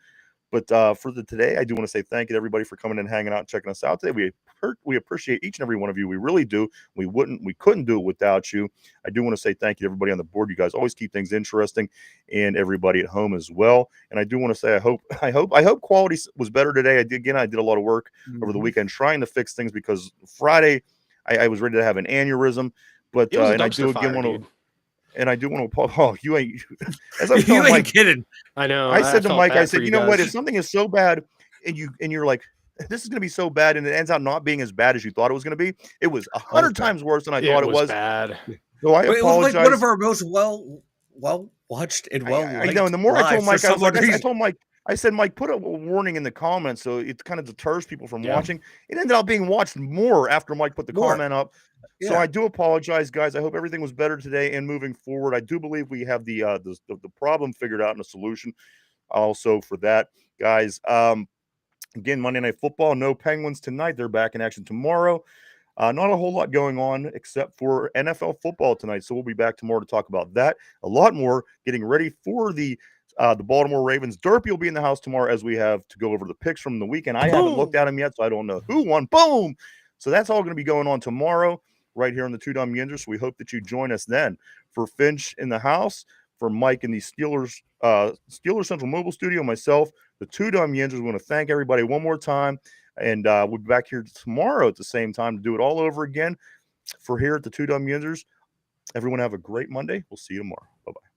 But for today, I do want to say thank you to everybody for coming and hanging out and checking us out today. We appreciate each and every one of you. We really do. We couldn't do it without you. I do want to say thank you to everybody on the board. You guys always keep things interesting, and everybody at home as well. And I do want to say I hope quality was better today. I did a lot of work over the weekend trying to fix things because Friday I was ready to have an aneurysm, but and I do again want to. And I do want to. Oh, you ain't. As I was telling Mike, kidding. I know. I said to Mike, I said, you know what? If something is so bad, and you're like, this is going to be so bad, and it ends out not being as bad as you thought it was going to be, it was 100 times worse than I thought it was. Bad. So I apologize. It was like one of our most well watched and I know. And the more I told Mike, I told Mike. I said, Mike, put a warning in the comments so it kind of deters people from watching. It ended up being watched more after Mike put the comment up. Yeah. So I do apologize, guys. I hope everything was better today and moving forward. I do believe we have the problem figured out and a solution also for that, guys. Again, Monday Night Football, no Penguins tonight. They're back in action tomorrow. Not a whole lot going on except for NFL football tonight. So we'll be back tomorrow to talk about that. A lot more, getting ready for the Baltimore Ravens. Derpy will be in the house tomorrow as we have to go over the picks from the weekend. I haven't looked at them yet, so I don't know who won. Boom! So that's all going to be going on tomorrow right here on the Two Dumb Yinzers. So we hope that you join us then. For Finch in the house, for Mike in the Steelers Central Mobile Studio, myself, the Two Dumb Yinzers. We want to thank everybody one more time. And we'll be back here tomorrow at the same time to do it all over again. For here at the Two Dumb Yinzers, everyone have a great Monday. We'll see you tomorrow. Bye-bye.